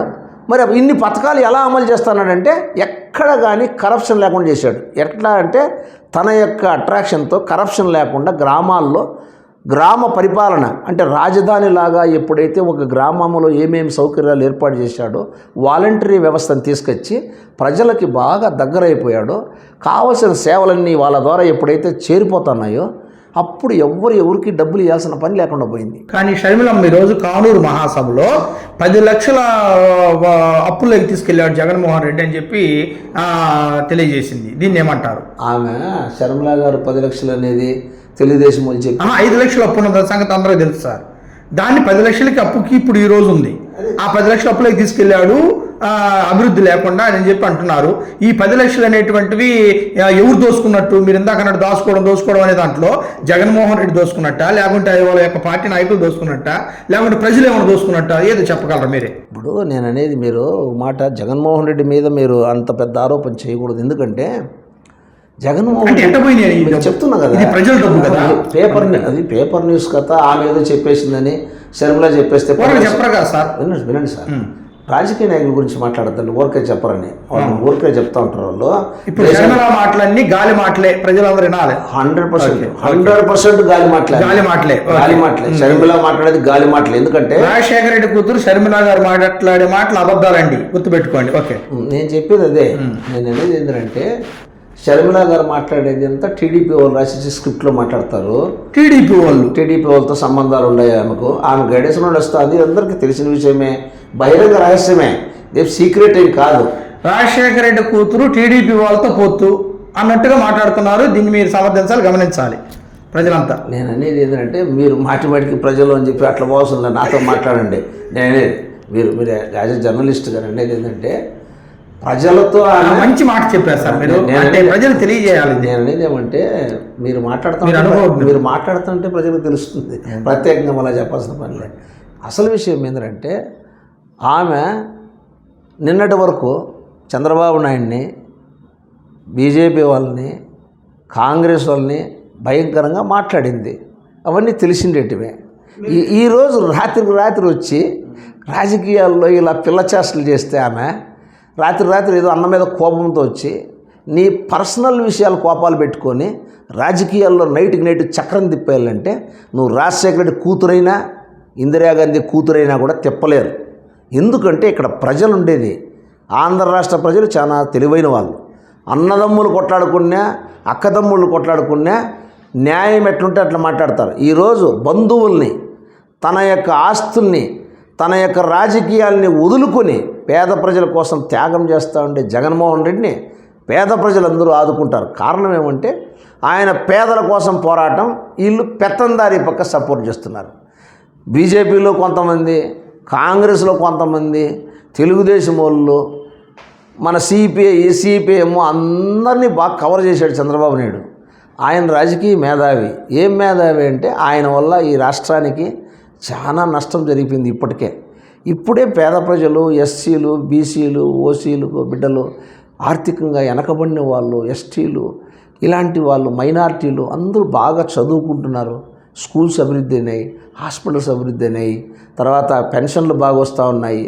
మరి ఇన్ని పథకాలు ఎలా అమలు చేస్తున్నాడంటే ఎక్కడ కానీ కరప్షన్ లేకుండా చేశాడు. ఎట్లా అంటే తన యొక్క అట్రాక్షన్తో కరప్షన్ లేకుండా గ్రామాల్లో గ్రామ పరిపాలన అంటే రాజధానిలాగా ఎప్పుడైతే ఒక గ్రామంలో ఏమేమి సౌకర్యాలు ఏర్పాటు చేశాడో వాలంటరీ వ్యవస్థను తీసుకొచ్చి ప్రజలకి బాగా దగ్గరైపోయాడో కావలసిన సేవలన్నీ వాళ్ళ ద్వారా ఎప్పుడైతే చేరిపోతున్నాయో అప్పుడు ఎవరికి డబ్బులు ఇవ్వాల్సిన పని లేకుండా పోయింది. కానీ షర్మిలమ్మ ఈరోజు కానూరు మహాసభలో 10 లక్షల అప్పుల్లోకి తీసుకెళ్ళాడు జగన్మోహన్ రెడ్డి అని చెప్పి తెలియజేసింది. దీన్ని ఏమంటారు? ఆమె షర్మిల గారు 10 లక్షలు అనేది తెలుగుదేశం వాళ్ళు చెప్పి 5 లక్షలు అప్పు ఉన్న సంగతి అందరూ తెలుసు సార్. దాన్ని 10 లక్షలకి అప్పుకి ఇప్పుడు ఈ రోజు ఉంది. ఆ 10 లక్షల అప్పులోకి తీసుకెళ్ళాడు అభివృద్ధి లేకుండా అని చెప్పి అంటున్నారు. ఈ 10 లక్షలు అనేటువంటివి ఎవరు దోసుకున్నట్టు? మీరు ఇందాక అన్నట్టు దోసుకోవడం అనే దాంట్లో జగన్మోహన్ రెడ్డి దోసుకున్నట్ట, లేకుంటే వాళ్ళ యొక్క పార్టీ నాయకులు దోసుకున్నట్ట, లేకుంటే ప్రజలు ఏమైనా దోసుకున్నట్ట? ఏదో చెప్పగలరా మీరే? ఇప్పుడు నేను అనేది మీరు మాట జగన్మోహన్ రెడ్డి మీద మీరు అంత పెద్ద ఆరోపణ చేయకూడదు. ఎందుకంటే జగన్మోహన్ రెడ్డి చెప్తున్నా కదా, ఇది ప్రజల డబ్బు కదా. పేపర్ న్యూస్ కదా, ఆమె ఏదో చెప్పేసిందని షర్మిల చెప్పేస్తే చెప్పరు కదా సార్. వినండి సార్, రాజకీయ నాయకుల గురించి మాట్లాడద్దండి, ఊరికే చెప్పరని వాళ్ళు ఊరికే చెప్తా ఉంటారు. వాళ్ళు ఇప్పుడు మాటలన్నీ గాలి మాటలే, ప్రజలందరూ వినాలి. 100% గాలి మాటలే. షర్మిల మాట్లాడేది గాలి మాటలే. ఎందుకంటే రాజశేఖర రెడ్డి కూతురు షర్మిల గారు మాట్లాడే మాటలు అబద్ధాలండి, గుర్తుపెట్టుకోండి. ఓకే, నేను చెప్పేది అదే. నేను అనేది ఏంటంటే షర్మిల గారు మాట్లాడేది అంతా టీడీపీ వాళ్ళు రాసి స్క్రిప్ట్లో మాట్లాడతారు. టీడీపీ వాళ్ళతో సంబంధాలు ఉన్నాయి ఆమెకు. ఆమె గైడెన్స్లో వస్తుంది, అందరికీ తెలిసిన విషయమే, బహిరంగ రహస్యమే, రేపు సీక్రెట్ ఏం కాదు. రాజశేఖర రెడ్డి కూతురు టీడీపీ వాళ్ళతో పోతూ అన్నట్టుగా మాట్లాడుతున్నారు. దీన్ని మీరు సమర్థించాలి, గమనించాలి ప్రజలంతా. నేను అనేది ఏంటంటే మీరు మాటికి ప్రజలు అని చెప్పి అట్లా మోసం నాతో మాట్లాడండి. మీరు యాజ్ ఎ జర్నలిస్ట్ గారు అనేది ఏంటంటే ప్రజలతో మంచి మాట చెప్పారు సార్ మీరు, అంటే ప్రజలు తెలియజేయాలి. నేను అనేది ఏమంటే మీరు మాట్లాడుతుంటే ప్రజలకు తెలుస్తుంది, ప్రత్యేకంగా మళ్ళీ చెప్పాల్సిన పని లేదు. అసలు విషయం ఏంటంటే ఆమె నిన్నటి వరకు చంద్రబాబు నాయుడిని, బీజేపీ వాళ్ళని, కాంగ్రెస్ వాళ్ళని భయంకరంగా మాట్లాడింది. అవన్నీ తెలిసిండేటివే. ఈరోజు రాత్రి వచ్చి రాజకీయాల్లో ఇలా పిల్ల చేష్టలు చేస్తే ఆమె రాత్రి ఏదో అన్న మీద కోపంతో వచ్చి నీ పర్సనల్ విషయాలు కోపాలు పెట్టుకొని రాజకీయాల్లో నైట్ చక్రం తిప్పేయాలంటే నువ్వు రాజశేఖర రెడ్డి కూతురైనా ఇందిరాగాంధీ కూతురైనా కూడా తిప్పలేరు. ఎందుకంటే ఇక్కడ ప్రజలు ఉండేది, ఆంధ్ర రాష్ట్ర ప్రజలు చాలా తెలివైన వాళ్ళు. అన్నదమ్ములు కొట్లాడుకున్నా, అక్కదమ్ముళ్ళు కొట్లాడుకున్నా న్యాయం ఎట్లుంటే అట్లా మాట్లాడతారు. ఈరోజు బంధువుల్ని, తన యొక్క ఆస్తుల్ని, తన యొక్క రాజకీయాల్ని వదులుకొని పేద ప్రజల కోసం త్యాగం చేస్తూ ఉండే జగన్మోహన్ రెడ్డిని పేద ప్రజలందరూ ఆదుకుంటారు. కారణం ఏమంటే ఆయన పేదల కోసం పోరాటం, వీళ్ళు పెత్తందారీ పక్క సపోర్ట్ చేస్తున్నారు. బీజేపీలో కొంతమంది, కాంగ్రెస్లో కొంతమంది, తెలుగుదేశం వాళ్ళు, మన సిపిఐఎం అందరినీ బాగా కవర్ చేశాడు చంద్రబాబు నాయుడు. ఆయన రాజకీయ మేధావి. ఏం మేధావి అంటే ఆయన వల్ల ఈ రాష్ట్రానికి చాలా నష్టం జరిగిపోయింది. ఇప్పుడే పేద ప్రజలు, ఎస్సీలు, బీసీలు, ఓసీలు బిడ్డలు, ఆర్థికంగా వెనకబడిన వాళ్ళు, ఎస్టీలు, ఇలాంటి వాళ్ళు, మైనారిటీలు అందరూ బాగా చదువుకుంటున్నారు. స్కూల్స్ అభివృద్ధి అయినాయి, హాస్పిటల్స్ అభివృద్ధి అయినాయి, తర్వాత పెన్షన్లు బాగా వస్తూ ఉన్నాయి.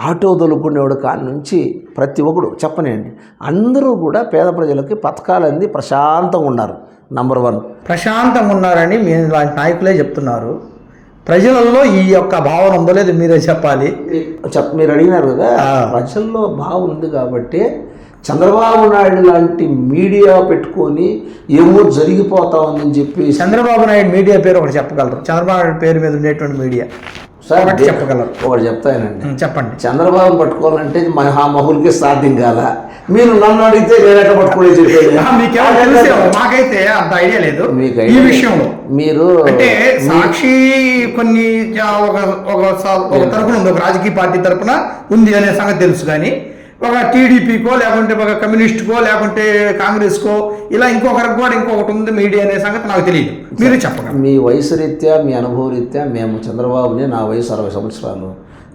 ఆటో తొలుకునేవాడు కాని నుంచి ప్రతి ఒక్కడు చెప్పనండి, అందరూ కూడా పేద ప్రజలకి పథకాలు అంది ప్రశాంతంగా ఉన్నారు. నంబర్ 1 ప్రశాంతంగా ఉన్నారని మీరు లాంటి నాయకులే చెప్తున్నారు. ప్రజలలో ఈ యొక్క భావన ఉందో లేదు మీరే చెప్పాలి. మీరు అడిగినారు కదా, ప్రజల్లో భావన ఉంది కాబట్టి చంద్రబాబు నాయుడు లాంటి మీడియా పెట్టుకొని ఏమో జరిగిపోతా ఉందని చెప్పి. చంద్రబాబు నాయుడు మీడియా పేరు ఒకటి చెప్పగలరు? చంద్రబాబు నాయుడు పేరు మీద ఉండేటువంటి మీడియా ఒకటి చెప్పగలరు? ఒకటి చెప్తానండి, చెప్పండి. చంద్రబాబు పట్టుకోవాలంటే మహులకి సాధ్యం కాదా? మీరు నన్ను అడిగితే నేనెట్లా పట్టుకునే చెప్పేది? మాకైతే అంత ఐడియా లేదు ఈ విషయంలో. మీరు అంటే సాక్షి కొన్ని ఒక తరపున ఉంది, ఒక రాజకీయ పార్టీ తరపున ఉంది అనే సంగతి తెలుసు. కానీ ఒక టీడీపీకో, లేకుంటే ఒక కమ్యూనిస్టుకో, లేకుంటే కాంగ్రెస్కో, ఇలా ఇంకొకరికి కూడా ఇంకొకటి ఉంది మీడియా అనే సంగతి నాకు తెలియదు. మీరు చెప్పండి. మీ వయసు రీత్యా, మీ అనుభవ రీత్యా మేము చంద్రబాబుని, నా వయసు 60 సంవత్సరాలు,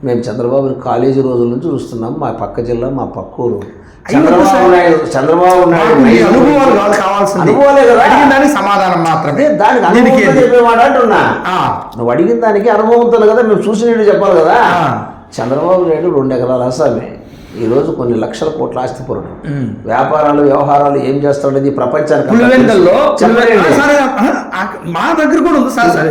మేము చంద్రబాబుని కాలేజీ రోజుల నుంచి చూస్తున్నాం. మా పక్క జిల్లా, మా పక్క ఊరు. చంద్రబాబు నాయుడు మీ అనుభవాలు కాదు కావాల్సింది, అనుభవాలే కదా, అడిగిన దానికి సమాధానం మాత్రమే. దానికి అనుభవంతో చెప్పేమాట అంటున్నా. నువ్వు అడిగిన దానికి అనుభవంతో కదా మేము చూసినట్టు చెప్పాలి కదా. చంద్రబాబు నాయుడు 2 ఎకరాల అసామే ఈరోజు కొన్ని లక్షల కోట్ల ఆస్తిపరుడు, వ్యాపారాలు వ్యవహారాలు ఏం చేస్తాడనేది ప్రపంచానికి మా దగ్గర కూడా ఉంది సార్.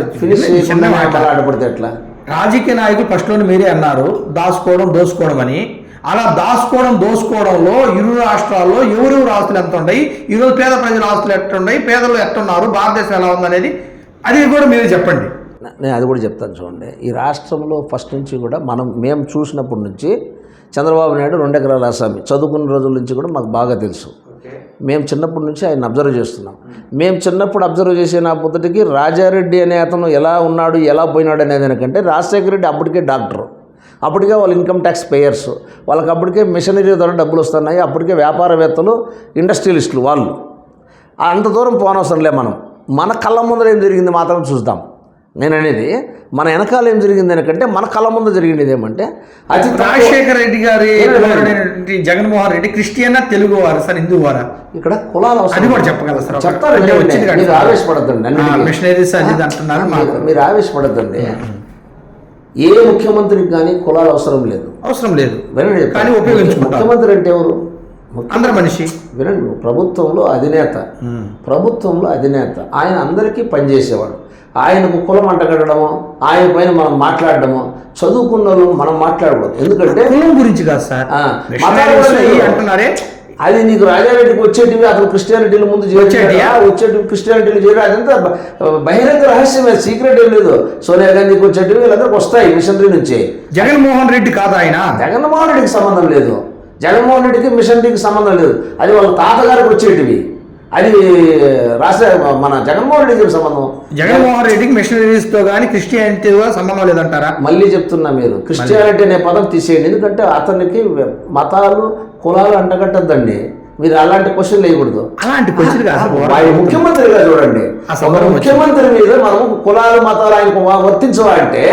ఆడపడితే ఎట్లా? రాజకీయ నాయకులు ఫస్ట్లోనే మీరే అన్నారు దాచుకోవడం దోసుకోవడం అని. అలా దోసుకోవడంలో ఇరు రాష్ట్రాల్లో ఎవరెవరు ఆస్తులు ఎంత ఉన్నాయి, ఈరోజు పేద ప్రజల ఆస్తులు ఎట్టున్నాయి, పేదలు ఎట్టున్నారు, భారతదేశం ఎలా ఉందనేది అది కూడా మీరే చెప్పండి. నేను అది కూడా చెప్తాను చూడండి. ఈ రాష్ట్రంలో ఫస్ట్ నుంచి కూడా మేము చూసినప్పటి నుంచి చంద్రబాబు నాయుడు 2 ఎకరాల అసామి చదువుకున్న రోజుల నుంచి కూడా మాకు బాగా తెలుసు. మేము చిన్నప్పటి నుంచి ఆయన అబ్జర్వ్ చేస్తున్నాం. మేము చిన్నప్పుడు అబ్జర్వ్ చేసిన పొద్దుటికి రాజారెడ్డి అనే అతను ఎలా ఉన్నాడు ఎలా పోయినాడు అనేది దానికంటే రాజశేఖర రెడ్డి అప్పటికే డాక్టరు, అప్పటికే వాళ్ళు ఇన్కమ్ ట్యాక్స్ పేయర్స్, వాళ్ళకి అప్పటికే మిషనరీ ద్వారా డబ్బులు వస్తున్నాయి, అప్పటికే వ్యాపారవేత్తలు ఇండస్ట్రియలిస్టులు వాళ్ళు. అంత దూరం పోనవసరం లే. మన కళ్ళ ముందర ఏం జరిగింది మాత్రం చూద్దాం. నేను అనేది మన వెనకాల ఏం జరిగింది అనకంటే మన కళ్ళ ముందు జరిగింది ఏమంటే అది రాజశేఖర రెడ్డి గారి జగన్మోహన్ రెడ్డి క్రిస్టియన్ తెలుగు వారు సార్, హిందూ వారా? ఇక్కడ కులాలు అది కూడా చెప్పగలరు సార్. చెప్తారు, మీరు ఆవేశపడద్దండి. మీరు ఆవేశపడద్దండి. ఏ ముఖ్యమంత్రికి కానీ కులాలు అవసరం లేదు. వినండి, కానీ ముఖ్యమంత్రి అంటే ఎవరు? అందరు మనిషి. వినండి, ప్రభుత్వంలో అధినేత ఆయన అందరికీ పనిచేసేవాడు. ఆయనకు కులం అంటగట్టడము, ఆయన పైన మనం మాట్లాడడము, చదువుకున్న వాళ్ళు మనం మాట్లాడకూడదు. ఎందుకంటే కులం గురించి కాదు సార్, అంటున్నారే అది నీకు రాజారెడ్డికి వచ్చేటివి అతను క్రిస్టియానిటీల ముందు వచ్చేటివి క్రిస్టియానిటీలు చేయడం అదంతా బహిరంగ రహస్యమే, సీక్రెట్ ఏం లేదు. సోనియా గాంధీకి వచ్చేటివి వీళ్ళందరికీ వస్తాయి మిషనరీ నుంచి. జగన్మోహన్ రెడ్డి కాదు ఆయన, జగన్మోహన్ రెడ్డికి సంబంధం లేదు. జగన్మోహన్ రెడ్డికి మిషనరీకి సంబంధం లేదు. అది వాళ్ళ తాతగారికి వచ్చేటివి. అది మన జగన్మోహన్ రెడ్డికి సంబంధం. జగన్మోహన్ రెడ్డికి మిషనరీస్తో కానీ క్రిస్టియానిటీతో సంబంధం లేదంటారా? మళ్ళీ చెప్తున్నా, మీరు క్రిస్టియానిటీ అనే పదం తీసేయండి. ఎందుకంటే అతనికి మతాలు కులాలు అంటగట్టద్దండి. మీరు అలాంటి క్వశ్చన్ వేయకూడదు. అలాంటి క్వశ్చన్ ముఖ్యమంత్రిగా చూడండి, ముఖ్యమంత్రి మీద మనము కులాలు మతాలు ఆయనకు వర్తించవాలంటే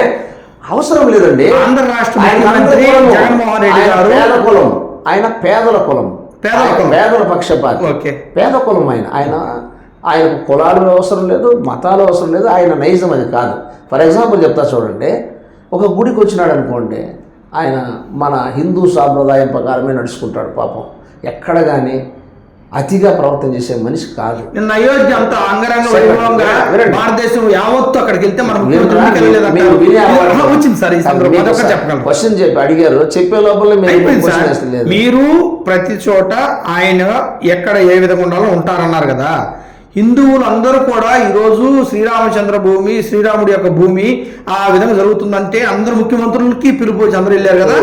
అవసరం లేదండి. ఆంధ్ర రాష్ట్ర ముఖ్యమంత్రి జగన్మోహన్ రెడ్డి గారు పేద కులం, ఆయన పేదల కులం, పేదల పక్షపాతి, పేద కులం. ఆయనకు కులాలు అవసరం లేదు, మతాలు అవసరం లేదు. ఆయన నైజం అది కాదు. ఫర్ ఎగ్జాంపుల్ చెప్తా చూడండి, ఒక గుడికి వచ్చినాడు అనుకోండి, ఆయన మన హిందూ సాంప్రదాయం ప్రకారమే నడుచుకుంటాడు. పాపం ఎక్కడ కానీ అతిగా ప్రవర్తన చేసే మనిషి కాదు. నిన్న అయోధ్య అంత అంగరంగ వైభవంగా భారతదేశం యావత్తు అక్కడికి వెళ్తే మనం వచ్చింది సార్. క్వశ్చన్ చెప్పి అడిగారు, చెప్పే లోపల మీరు ప్రతి చోట ఆయన ఎక్కడ ఏ విధంగా ఉండాలో ఉంటారన్నారు కదా. హిందువులు అందరూ కూడా ఈరోజు శ్రీరామచంద్ర భూమి, శ్రీరాముడి యొక్క భూమి ఆ విధంగా జరుగుతుందంటే అందరు ముఖ్యమంత్రులకి పిలుపు అందరూ వెళ్ళారు కదా.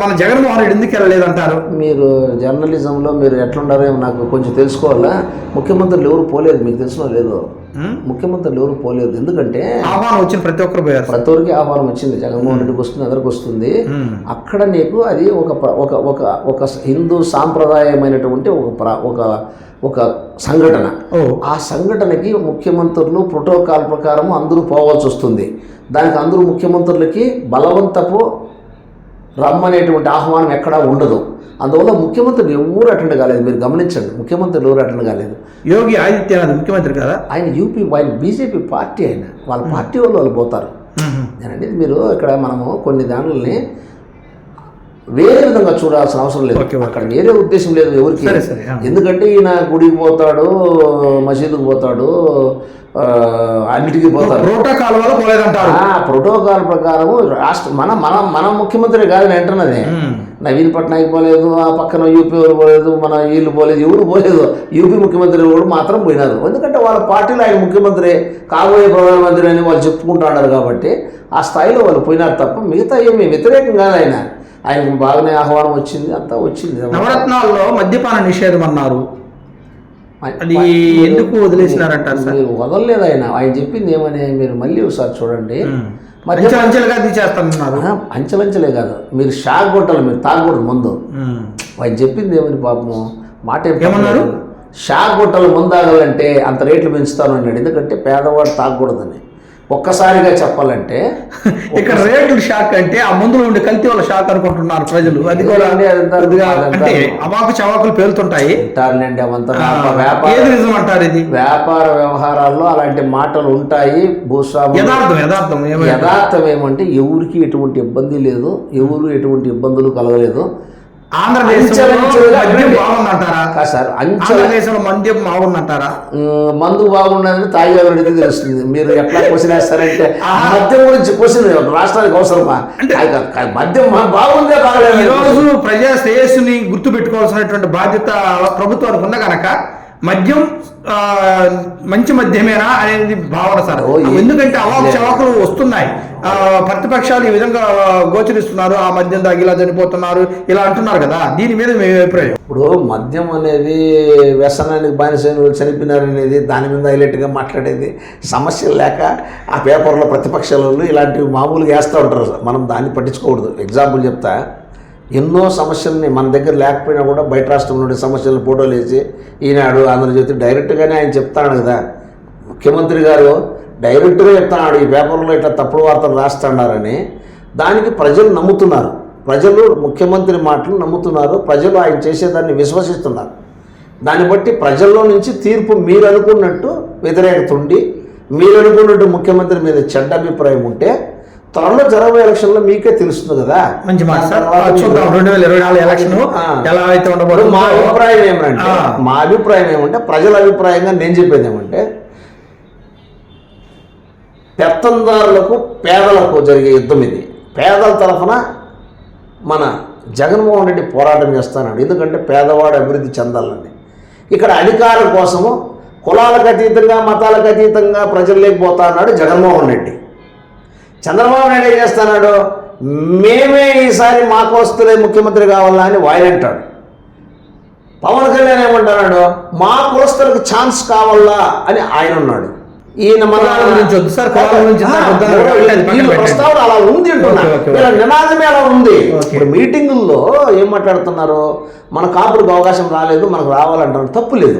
మన జగన్మోహన్ రెడ్డి ఎందుకు వెళ్ళలేదంటారు? మీరు జర్నలిజంలో మీరు ఎట్లుండారో నాకు కొంచెం తెలుసుకోవాలా. ముఖ్యమంత్రులు ఎవరు పోలేదు, మీకు తెలిసిన లేదు. ముఖ్యమంత్రులు ఎవరు పోలేదు. ఎందుకంటే ఆహ్వానం వచ్చిన ప్రతి ఒక్కరు పోయారు. ప్రతి ఒక్కరికి ఆహ్వానం వచ్చింది. జగన్మోహన్ రెడ్డికి వస్తుంది, అందరికి వస్తుంది. అక్కడ నీకు అది ఒక హిందూ సాంప్రదాయమైనటువంటి ఒక సంఘటన. ఆ సంఘటనకి ముఖ్యమంత్రులు ప్రోటోకాల్ ప్రకారం అందరూ పోవాల్సి వస్తుంది. దానికి అందరూ ముఖ్యమంత్రులకి బలవంతపు రమ్మనేటువంటి ఆహ్వానం ఎక్కడా ఉండదు. అందువల్ల ముఖ్యమంత్రులు ఎవరు అటెండ్ కాలేదు. మీరు గమనించండి, ముఖ్యమంత్రులు ఎవరు అటెండ్ కాలేదు. యోగి ఆదిత్యనాథ్ ముఖ్యమంత్రి కదా, ఆయన ఆయన బీజేపీ పార్టీ, వాళ్ళ పార్టీ వాళ్ళు పోతారు. నేనండి మీరు ఇక్కడ మనము కొన్ని దానిని వేరే విధంగా చూడాల్సిన అవసరం లేదు. అక్కడ వేరే ఉద్దేశం లేదు ఎవరికి. ఎందుకంటే ఈయన గుడికి పోతాడు, మసీదుకు పోతాడు, అన్నిటికీ పోతాడు. ప్రోటోకాల్ ప్రకారము రాష్ట్ర మన ముఖ్యమంత్రి కాదు నేను అంటున్నది. నవీన్ పట్నాయక్ పోలేదు, ఆ పక్కన యూపీ వాళ్ళు పోలేదు, మన వీళ్ళు పోలేదు, ఎవరు పోలేదు. యూపీ ముఖ్యమంత్రి కూడా మాత్రం పోయినారు. ఎందుకంటే వాళ్ళ పార్టీలో ఆయన ముఖ్యమంత్రి, కాబోయే ప్రధానమంత్రి అని వాళ్ళు చెప్పుకుంటున్నారు కాబట్టి ఆ స్థాయిలో వాళ్ళు పోయినారు తప్ప మిగతా ఏమి వ్యతిరేకం కాదు. ఆయనకు బాగానే ఆహ్వానం వచ్చింది, అంతా వచ్చింది. నవరత్నాల్లో మద్యపాన నిషేధం అన్నారు, అది ఎందుకు వదిలేసినారంటారు? మీరు వదలలేదు. ఆయన చెప్పింది ఏమని మీరు మళ్ళీ ఒకసారి చూడండి. అంచెలంచెలుగా తీసేస్తున్నారు. అంచెలంచెలే కాదు, మీరు షాక్ కొట్టాలి, మీరు తాగకూడదు ముందు. ఆయన చెప్పింది ఏమని పాపము మాట ఏమన్నారు? షాక్ కొట్టాలి, ముందు తాగాలంటే అంత రేట్లు పెంచుతాను అన్నాడు. ఎందుకంటే పేదవాడు తాగకూడదని. ఒక్కసారిగా చెప్పాలంటే ఇక్కడ రేట్లు షాక్ అంటే ఆ మందులో ఉండే కల్తీ వల్ల షాక్ అనుకుంటున్నారు ప్రజలు. అది కూడా కొద్దిగా అంటే అవాకు చవాకులు పేలుతుంటాయి. అంటారులేండి అవంతా ఏది నిజం అంటారు ఇది? వ్యాపార వ్యవహారాల్లో అలాంటి మాటలు ఉంటాయి. భూస్వామి యథార్థం ఏమంటే ఎవరికి ఎటువంటి ఇబ్బంది లేదు, ఎవరు ఎటువంటి ఇబ్బందులు కలగలేదు. ఆంధ్రదేశంలో మద్యం బాగుందంటారా? మందు బాగున్నదని తాగేవాడికి తెలుస్తుంది. మీరు ఎట్లా క్వశ్చన్ వేస్తారంటే మద్యం గురించి క్వశ్చన్ రాష్ట్రానికి అవసరమా? మద్యం బాగుందే బాగలేదు. ఈరోజు ప్రజా శ్రేయస్సుని గుర్తు పెట్టుకోవాల్సినటువంటి బాధ్యత ప్రభుత్వానికి ఉన్న కనుక మద్యం మంచి మద్యమేనా అనేది భావన సార్. ఎందుకంటే అవాకు చవాకులు వస్తున్నాయి. ప్రతిపక్షాలు ఈ విధంగా గోచరిస్తున్నారు, ఆ మద్యం దాగి ఇలా చనిపోతున్నారు ఇలా అంటున్నారు కదా, దీని మీద మీ అభిప్రాయం? ఇప్పుడు మద్యం అనేది వ్యసనానికి బానిసైన చనిపోయినారు అనేది దాని మీద హైలైట్గా మాట్లాడేది సమస్యలు లేక ఆ పేపర్లో ప్రతిపక్షాలు ఇలాంటివి మామూలుగా వేస్తూ ఉంటారు. మనం దాన్ని పట్టించుకోకూడదు. ఎగ్జాంపుల్ చెప్తా, ఎన్నో సమస్యల్ని మన దగ్గర లేకపోయినా కూడా బయట రాష్ట్రంలో ఉండే సమస్యలను ఫోటోలు వేసి ఈనాడు ఆంధ్రజ్యోతి డైరెక్ట్గానే ఆయన చెప్తాడు కదా. ముఖ్యమంత్రి గారు డైరెక్ట్గా చెప్తున్నాడు ఈ పేపర్లో ఇట్లా తప్పుడు వార్తలు రాస్తున్నారని. దానికి ప్రజలు నమ్ముతున్నారు, ప్రజలు ముఖ్యమంత్రి మాటలు నమ్ముతున్నారు, ప్రజలు ఆయన చేసేదాన్ని విశ్వసిస్తున్నారు. దాన్ని బట్టి ప్రజల్లో నుంచి తీర్పు మీరు అనుకున్నట్టు వ్యతిరేకత ఉండి మీరు అనుకున్నట్టు ముఖ్యమంత్రి మీద చెడ్డ అభిప్రాయం ఉంటే త్వరలో జరగబోయే ఎలక్షన్లో మీకే తెలుస్తుంది కదా. మంచి మాట సార్. 2024 ఎలక్షన్ ఎలా అయితే ఉండబోదు. మా అభిప్రాయం ఏమంటే ప్రజల అభిప్రాయంగా నేను చెప్పేది ఏమంటే పెత్తందారులకు పేదలకు జరిగే యుద్ధం ఇది. పేదల తరఫున మన జగన్మోహన్ రెడ్డి పోరాటం చేస్తున్నాడు. ఎందుకంటే పేదవాడు అభివృద్ధి చెందాలని. ఇక్కడ అధికారం కోసము కులాలకు అతీతంగా మతాలకు అతీతంగా ప్రజలు లేకపోతా అన్నాడు జగన్మోహన్ రెడ్డి. చంద్రబాబు నాయుడు ఏం చేస్తున్నాడు, మేమే ఈసారి మాకు వస్తులే ముఖ్యమంత్రి కావాలా అని వాయిలంటాడు. పవన్ కళ్యాణ్ ఏమంటున్నాడు, మా కులస్తులకు ఛాన్స్ కావాలా అని ఆయన ఉన్నాడు. ఈయన ప్రస్తావన అలా ఉంది అంటున్నా, నినాదమే అలా ఉంది. ఇప్పుడు మీటింగుల్లో ఏం మాట్లాడుతున్నారు, మన కాపులకు అవకాశం రాలేదు మనకు రావాలంటారు. తప్పు లేదు,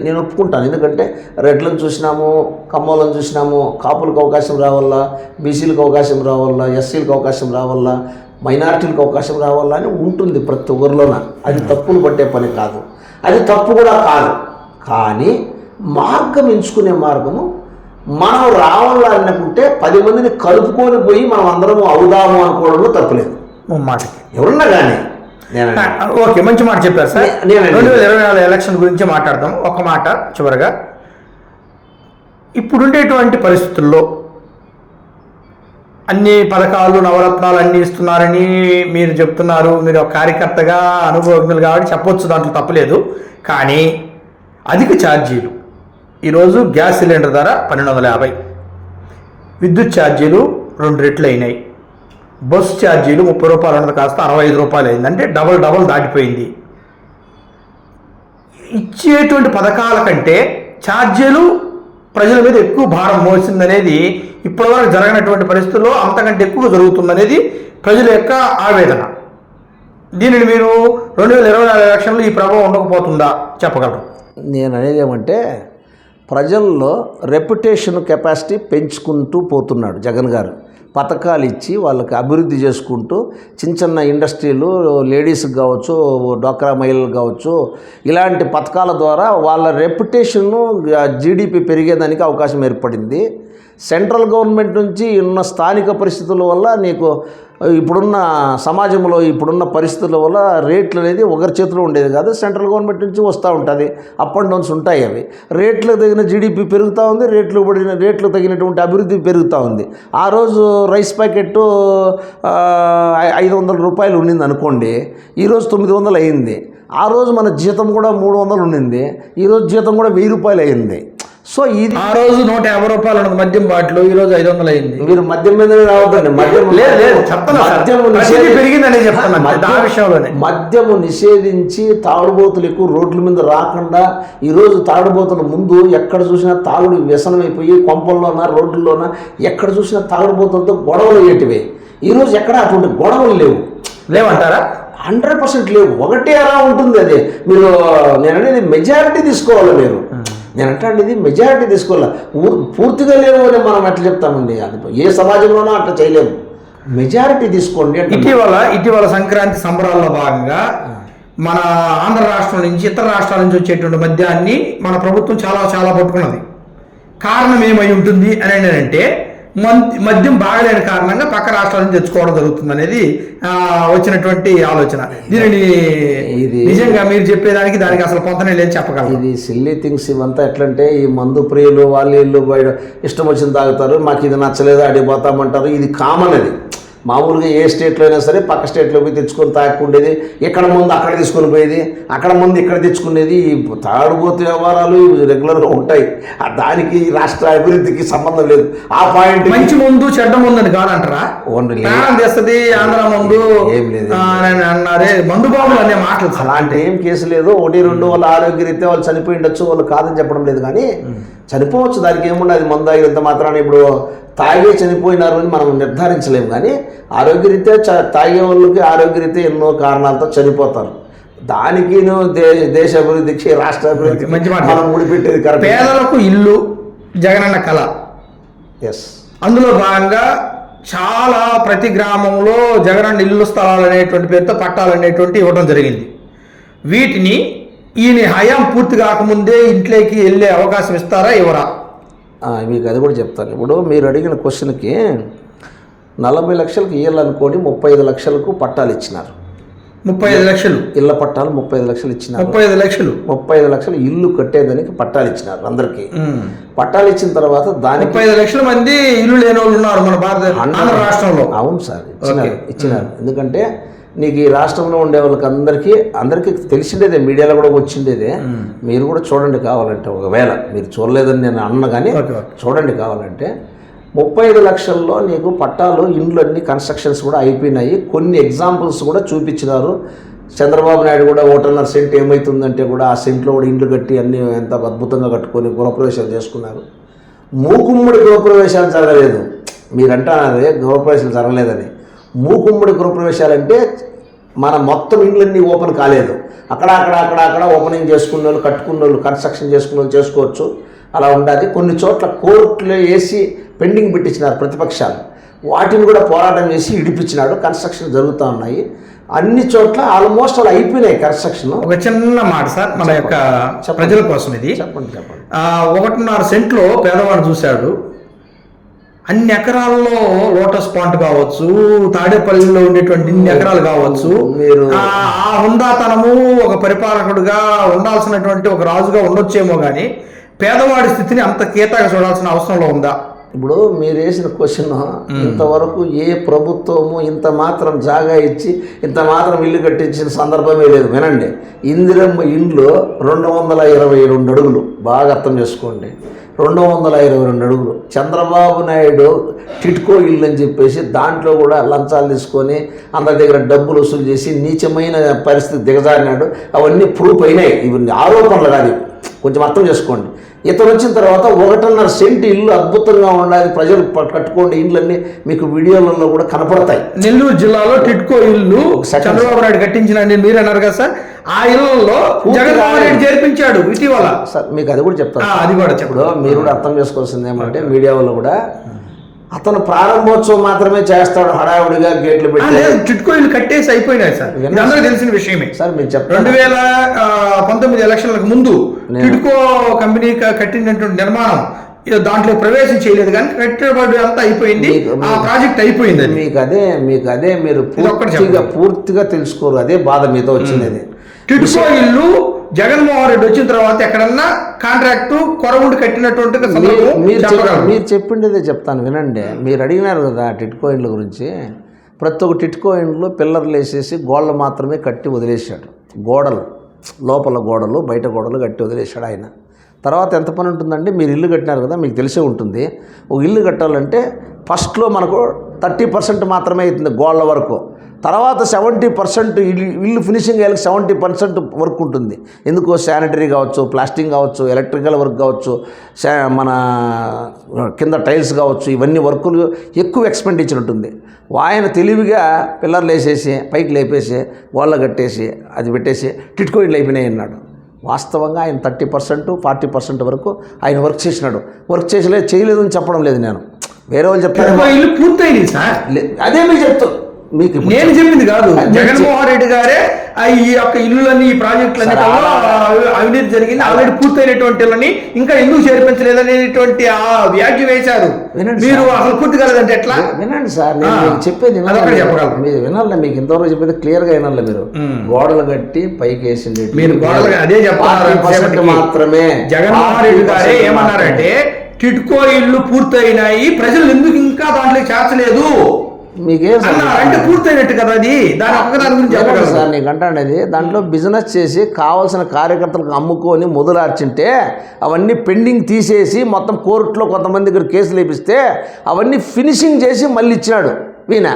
నేను ఒప్పుకుంటాను. ఎందుకంటే రెడ్లను చూసినాము, కమ్మోళ్ళని చూసినాము, కాపులకు అవకాశం రావాలా, బీసీలకు అవకాశం రావాలా, ఎస్సీలకు అవకాశం రావాలా, మైనారిటీలకు అవకాశం రావాలా అని ఉంటుంది ప్రతి ఒక్కరిలోన. అది తప్పులు పట్టే పని కాదు, అది తప్పు కూడా కాదు. కానీ మార్గం ఎంచుకునే మార్గము మనం రావాలనుకుంటే 10 మందిని కలుపుకొని పోయి మనం అందరము అవుదాము అనుకోవడంలో తప్పులేదు. మాటకి ఎవరున్నా కానీ ఓకే, మంచి మాట చెప్పారు సార్. 2024 ఎలక్షన్ గురించి మాట్లాడదాం. ఒక మాట చివరగా, ఇప్పుడుండేటువంటి పరిస్థితుల్లో అన్ని పథకాలు నవరత్నాలు అన్నీ ఇస్తున్నారని మీరు చెప్తున్నారు. మీరు ఒక కార్యకర్తగా అనుభవజ్ఞులు కాబట్టి చెప్పొచ్చు, దాంట్లో తప్పలేదు. కానీ అధిక ఛార్జీలు, ఈరోజు గ్యాస్ సిలిండర్ ధర 1250, విద్యుత్ ఛార్జీలు 2 రెట్లు అయినాయి, బస్సు ఛార్జీలు 30 రూపాయలు ఉన్నది కాస్త 65 రూపాయలు అయింది. అంటే డబల్ దాటిపోయింది. ఇచ్చేటువంటి పథకాల కంటే ఛార్జీలు ప్రజల మీద ఎక్కువ భారం మోసిందనేది ఇప్పటివరకు జరగనటువంటి పరిస్థితుల్లో అంతకంటే ఎక్కువ జరుగుతుందనేది ప్రజల యొక్క ఆవేదన. దీనిని మీరు 2024 ఎలక్షన్లో ఈ ప్రభావం ఉండకపోతుందా చెప్పగలరు? నేను అనేది ఏమంటే ప్రజల్లో రెప్యుటేషన్ కెపాసిటీ పెంచుకుంటూ పోతున్నాడు జగన్ గారు. పథకాలు ఇచ్చి వాళ్ళకి అభివృద్ధి చేసుకుంటూ చిన్న ఇండస్ట్రీలు, లేడీస్కి కావచ్చు, డ్వాక్రా మహిళలకు కావచ్చు, ఇలాంటి పథకాల ద్వారా వాళ్ళ రెప్యుటేషన్ను జీడిపి పెరిగేదానికి అవకాశం ఏర్పడింది. సెంట్రల్ గవర్నమెంట్ నుంచి ఉన్న స్థానిక పరిస్థితుల వల్ల నీకు ఇప్పుడున్న సమాజంలో ఇప్పుడున్న పరిస్థితుల వల్ల రేట్లు అనేది ఒకరి చేతిలో ఉండేది కాదు, సెంట్రల్ గవర్నమెంట్ నుంచి వస్తూ ఉంటుంది. అప్ అండ్ డౌన్స్ ఉంటాయి. అవి రేట్లకు తగిన జీడిపి పెరుగుతూ ఉంది, రేట్లు తగినటువంటి అభివృద్ధి పెరుగుతూ ఉంది. ఆ రోజు రైస్ ప్యాకెట్ 500 రూపాయలు ఉండింది అనుకోండి, ఈరోజు 900 అయింది. ఆ రోజు మన జీతం కూడా 300 ఉండింది, ఈరోజు జీతం కూడా 1000 రూపాయలు అయింది. సో ఇది ఆ రోజు 150 రూపాయలు ఉన్నది మద్యం బాటిల్, ఈ రోజు 500 అయింది. మీరు మద్యం మీద రావద్దండి. మద్యము నిషేధించి తాగుబోతులు ఎక్కువ రోడ్ల మీద రాకుండా, ఈరోజు తాగుబోతుల ముందు ఎక్కడ చూసినా తాగుడు వ్యసనమైపోయి కొంపల్లోన రోడ్లలోన ఎక్కడ చూసినా తాగుబోతులతో గొడవలు అయ్యేటివే. ఈరోజు ఎక్కడ అటువంటి గొడవలు లేవంటారా? 100% లేవు. ఒకటే అలా ఉంటుంది. అదే మీరు నేను అనేది మెజారిటీ తీసుకోవాలి. మీరు నేను అంటాను ఇది మెజారిటీ తీసుకోవాలి. పూర్తిగా లేవు అని మనం ఎట్లా చెప్తామండి? అది ఏ సమాజంలోనూ అట్లా చేయలేము. మెజారిటీ తీసుకోండి అంటే ఇటీవల సంక్రాంతి సంబరాల్లో భాగంగా మన ఆంధ్ర రాష్ట్రం నుంచి ఇతర రాష్ట్రాల నుంచి వచ్చేటువంటి మద్యాన్ని మన ప్రభుత్వం చాలా పట్టుకున్నది. కారణం ఏమై ఉంటుంది అని అంటే మద్యం బాగలేని కారణంగా పక్క రాష్ట్రాల నుంచి తెచ్చుకోవడం జరుగుతుంది అనేది వచ్చినటువంటి ఆలోచన. దీనిని నిజంగా మీరు చెప్పేదానికి దానికి అసలు పొంతనే లేదు చెప్పగలరు. ఇది సిల్లీ థింగ్స్ ఇవంతా ఎట్లంటే ఈ మందు ప్రియులు వాళ్ళు ఇల్లు బయట ఇష్టం వచ్చింది తాగుతారు, మాకు ఇది నచ్చలేదు అడిగిపోతామంటారు. ఇది కామన్. అది మామూలుగా ఏ స్టేట్లో అయినా సరే పక్క స్టేట్లో పోయి తెచ్చుకొని తాకుండేది, ఎక్కడ ముందు అక్కడ తీసుకొని పోయేది, అక్కడ ముందు ఇక్కడ తెచ్చుకునేది. ఈ తాగుబోతు వ్యవహారాలు రెగ్యులర్గా ఉంటాయి. దానికి రాష్ట్ర అభివృద్ధికి సంబంధం లేదు. ఆ పాయింట్ మంచి ముందు చెడ్డ ముందు అని కాదంటారా? తెస్తుంది ఆంధ్ర ముందు ఏం లేదు అన్నారే మందు బాబులు అనే మాటలు. అలాంటి ఏం కేసు లేదు. 1-2 వాళ్ళ ఆరోగ్యరీత్యా వాళ్ళు చనిపోయి ఉండొచ్చు, వాళ్ళు కాదని చెప్పడం లేదు. కానీ చనిపోవచ్చు, దానికి ఏముండదు. అది మందు తాగినంత మాత్రాన ఇప్పుడు తాగే చనిపోయినారు అని మనం నిర్ధారించలేము. కానీ ఆరోగ్యరీత్యా తాగే వాళ్ళకి ఆరోగ్యరీత్యా ఎన్నో కారణాలతో చనిపోతారు. దానికి దేశ అభివృద్ధికి రాష్ట్ర అభివృద్ధికి మంచి మాట మనం ముడిపెట్టేది కరెక్ట్. పేదలకు ఇల్లు జగనన్న కళ. ఎస్, అందులో భాగంగా చాలా ప్రతి గ్రామంలో జగనన్న ఇల్లు స్థలాలు అనేటువంటి పేరుతో పట్టాలనేటువంటి ఇవ్వడం జరిగింది. వీటిని ఈయన హయాం పూర్తి కాకముందే ఇంట్లోకి వెళ్ళే అవకాశం ఇస్తారా ఇవ్వరా? మీకు అది కూడా చెప్తాను. ఇప్పుడు మీరు అడిగిన క్వశ్చన్కి 40 లక్షలకు ఇవ్వాలనుకోని 35 లక్షలకు పట్టాలు ఇచ్చినారు. 35 లక్షలు ఇళ్ల పట్టాలు 35 లక్షలు ఇచ్చినారు. 35 లక్షలు ఇల్లు కట్టేదానికి పట్టాలు ఇచ్చినారు అందరికీ. పట్టాలు ఇచ్చిన తర్వాత దానికి 35 లక్షల మంది ఇల్లు లేని వాళ్ళు ఉన్నారు మన భారత రాష్ట్రంలో. అవును సార్, ఇచ్చినారు. ఎందుకంటే నీకు ఈ రాష్ట్రంలో ఉండే వాళ్ళకి అందరికీ తెలిసిండేదే, మీడియాలో కూడా వచ్చిండేదే. మీరు కూడా చూడండి కావాలంటే, ఒకవేళ మీరు చూడలేదని నేను అన్న కానీ చూడండి కావాలంటే. 35 లక్షల్లో నీకు పట్టాలు ఇండ్లు అన్ని కన్స్ట్రక్షన్స్ కూడా అయిపోయినాయి. కొన్ని ఎగ్జాంపుల్స్ కూడా చూపించినారు. చంద్రబాబు నాయుడు కూడా 1.5 సెంట్ ఏమవుతుందంటే కూడా ఆ సెంట్లో కూడా ఇండ్లు కట్టి అన్ని ఎంత అద్భుతంగా కట్టుకొని గృహప్రవేశాలు చేసుకున్నారు. మూకుమ్మడి గృహప్రవేశాలు జరగలేదు. మీరంటారే గృహప్రవేశాలు జరగలేదని. మూకుమ్మడి గృహప్రవేశాలంటే మన మొత్తం ఇండ్లన్నీ ఓపెన్ కాలేదు. అక్కడ ఓపెనింగ్ చేసుకున్న వాళ్ళు, కట్టుకున్న వాళ్ళు, కన్స్ట్రక్షన్ చేసుకున్న వాళ్ళు చేసుకోవచ్చు. అలా ఉండాలి. కొన్ని చోట్ల కోర్టులో వేసి పెండింగ్ పెట్టించినారు ప్రతిపక్షాలు. వాటిని కూడా పోరాటం చేసి ఇడిపించినాడు. కన్స్ట్రక్షన్ జరుగుతూ ఉన్నాయి అన్ని చోట్ల. ఆల్మోస్ట్ అలా అయిపోయినాయి కన్స్ట్రక్షన్. ఒక చిన్న మాట సార్, మన యొక్క ప్రజల కోసం ఇది. చెప్పండి. 1.5 సెంట్లో పేదవాడు చూశాడు. అన్ని ఎకరాల్లో లోటస్ పాంట్ కావచ్చు, తాడేపల్లిలో ఉండేటువంటి ఇన్ని ఎకరాలు కావచ్చు. ఆ హుందాతనము ఒక పరిపాలకుడుగా ఉండాల్సినటువంటి ఒక రాజుగా ఉండొచ్చేమో కానీ పేదవాడి స్థితిని అంత కీతగా చూడాల్సిన అవసరంలో ఉందా? ఇప్పుడు మీరు వేసిన క్వశ్చన్, ఇంతవరకు ఏ ప్రభుత్వము ఇంత మాత్రం జాగా ఇచ్చి ఇంత మాత్రం ఇల్లు కట్టించిన సందర్భమే లేదు. వినండి, ఇందిరమ్మ ఇండ్లు 222 అడుగులు. బాగా అర్థం చేసుకోండి, 222 అడుగులు. చంద్రబాబు నాయుడు టిట్కో ఇల్లు అని చెప్పేసి దాంట్లో కూడా లంచాలు తీసుకొని అందరి దగ్గర డబ్బులు వసూలు చేసి నీచమైన పరిస్థితి దిగజారినాడు. అవన్నీ ప్రూఫ్ అయినాయి. ఇవన్నీ ఆరోపణలు కాదు, కొంచెం అర్థం చేసుకోండి. ఇతను వచ్చిన తర్వాత 1.5 సెంట్ ఇల్లు అద్భుతంగా ఉండాలి, ప్రజలు కట్టుకోండి ఇండ్లన్నీ మీకు వీడియోలలో కూడా కనపడతాయి. నెల్లూరు జిల్లాలో టిట్కో ఇల్లు చంద్రబాబు నాయుడు కట్టించినండి మీరు అన్నారు కదా సార్. ఆ ఇళ్లలో జగన్మోహన్ రెడ్డి చేర్పించాడు ఇటీవల. సార్ మీకు అది కూడా చెప్తాను. అది కూడా చెప్పడు. మీరు కూడా అర్థం చేసుకోవాల్సింది ఏమంటే, మీడియా వాళ్ళు కూడా అతను ప్రారంభోత్సవం మాత్రమే చేస్తాడు, హడావుడిగా గేట్లు పెట్టి. టిట్కో ఇల్లు కట్టేసి అయిపోయినాయి సార్, అందరూ తెలిసిన విషయమే సార్. మీరు చెప్పండి, 2019 ఎలక్షన్లకు ముందు టిట్కో కంపెనీ కట్టినటువంటి నిర్మాణం దాంట్లో ప్రవేశం చేయలేదు, కానీ కట్టబడి అంతా అయిపోయింది, ఆ ప్రాజెక్ట్ అయిపోయింది. మీకు అదే మీరు పూర్తిగా తెలుసుకోరు. అదే బాధ మీతో వచ్చింది. టిట్కో ఇల్లు జగన్మోహన్ రెడ్డి వచ్చిన తర్వాత ఎక్కడన్నా కాంట్రాక్టు కొరవుండి కట్టినటువంటి మీరు చెప్పిండేదే చెప్తాను వినండి. మీరు అడిగినారు కదా టిట్కో ఇండ్ల గురించి. ప్రతి ఒక్క టిట్కో ఇండ్లు పిల్లర్లు వేసేసి గోడలు మాత్రమే కట్టి వదిలేశాడు. గోడలు లోపల గోడలు బయట గోడలు కట్టి వదిలేశాడు ఆయన. తర్వాత ఎంత పని ఉంటుందండి? మీరు ఇల్లు కట్టినారు కదా, మీకు తెలిసే ఉంటుంది. ఒక ఇల్లు కట్టాలంటే ఫస్ట్లో మనకు 30% మాత్రమే అవుతుంది గోడల వరకు. తర్వాత 70% ఇల్లు ఫినిషింగ్ అయ్యేకి 70% వర్క్ ఉంటుంది. ఎందుకో శానిటరీ కావచ్చు, ప్లాస్టింగ్ కావచ్చు, ఎలక్ట్రికల్ వర్క్ కావచ్చు, మన కింద టైల్స్ కావచ్చు, ఇవన్నీ వర్కులు ఎక్కువ ఎక్స్పెండిచర్ ఉంటుంది. ఆయన తెలివిగా పిల్లర్లు వేసేసి పైకి లేపేసి గోళ్ళ కట్టేసి అది పెట్టేసి టిట్కో ఇల్లు అయిపోయినాయి అన్నాడు. వాస్తవంగా ఆయన 30% 40% వరకు ఆయన వర్క్ చేసినాడు. వర్క్ చేయలేదు అని చెప్పడం లేదు నేను, వేరే వాళ్ళు చెప్తారు. ఇల్లు పూర్తయింది సార్, అదే మీకు చెప్తా, మీకు నేను చెప్పింది కాదు. జగన్మోహన్ రెడ్డి గారే ఈ యొక్క ఇల్లులన్నీ ఈ ప్రాజెక్టులన్నీ అవినీతి జరిగింది, ఆల్రెడీ పూర్తయినటువంటి వాళ్ళని ఇంకా ఎందుకు చేర్పించలేదనేటువంటి ఆ వ్యాఖ్య వేశారు. మీరు అసలు పూర్తి కాలేదంటే ఎట్లా? వినండి సార్, నేను చెప్పేది చెప్పగలరు. మీరు వినాలి, మీకు ఇంతవరకు చెప్పేది క్లియర్ గా వినాలి. మీరు గోడలు కట్టి పైకి వేసింది మీరు గోడలు అదే చెప్పాలి మాత్రమే. జగన్మోహన్ రెడ్డి గారే ఏమన్నారంటే టిట్కో ఇల్లు పూర్తయినాయి, ప్రజలు ఎందుకు ఇంకా దాంట్లో చేర్చలేదు మీకేం అంటే పూర్తయినట్టు కదా అది. దాని గురించి చెప్పగలరు సార్. నీకు అంటానేది దాంట్లో బిజినెస్ చేసి కావాల్సిన కార్యకర్తలకు అమ్ముకొని మొదలార్చింటే అవన్నీ పెండింగ్ తీసేసి మొత్తం కోర్టులో కొంతమంది దగ్గర కేసులు వేపిస్తే అవన్నీ ఫినిషింగ్ చేసి మళ్ళీ ఇచ్చినాడు ఈయన.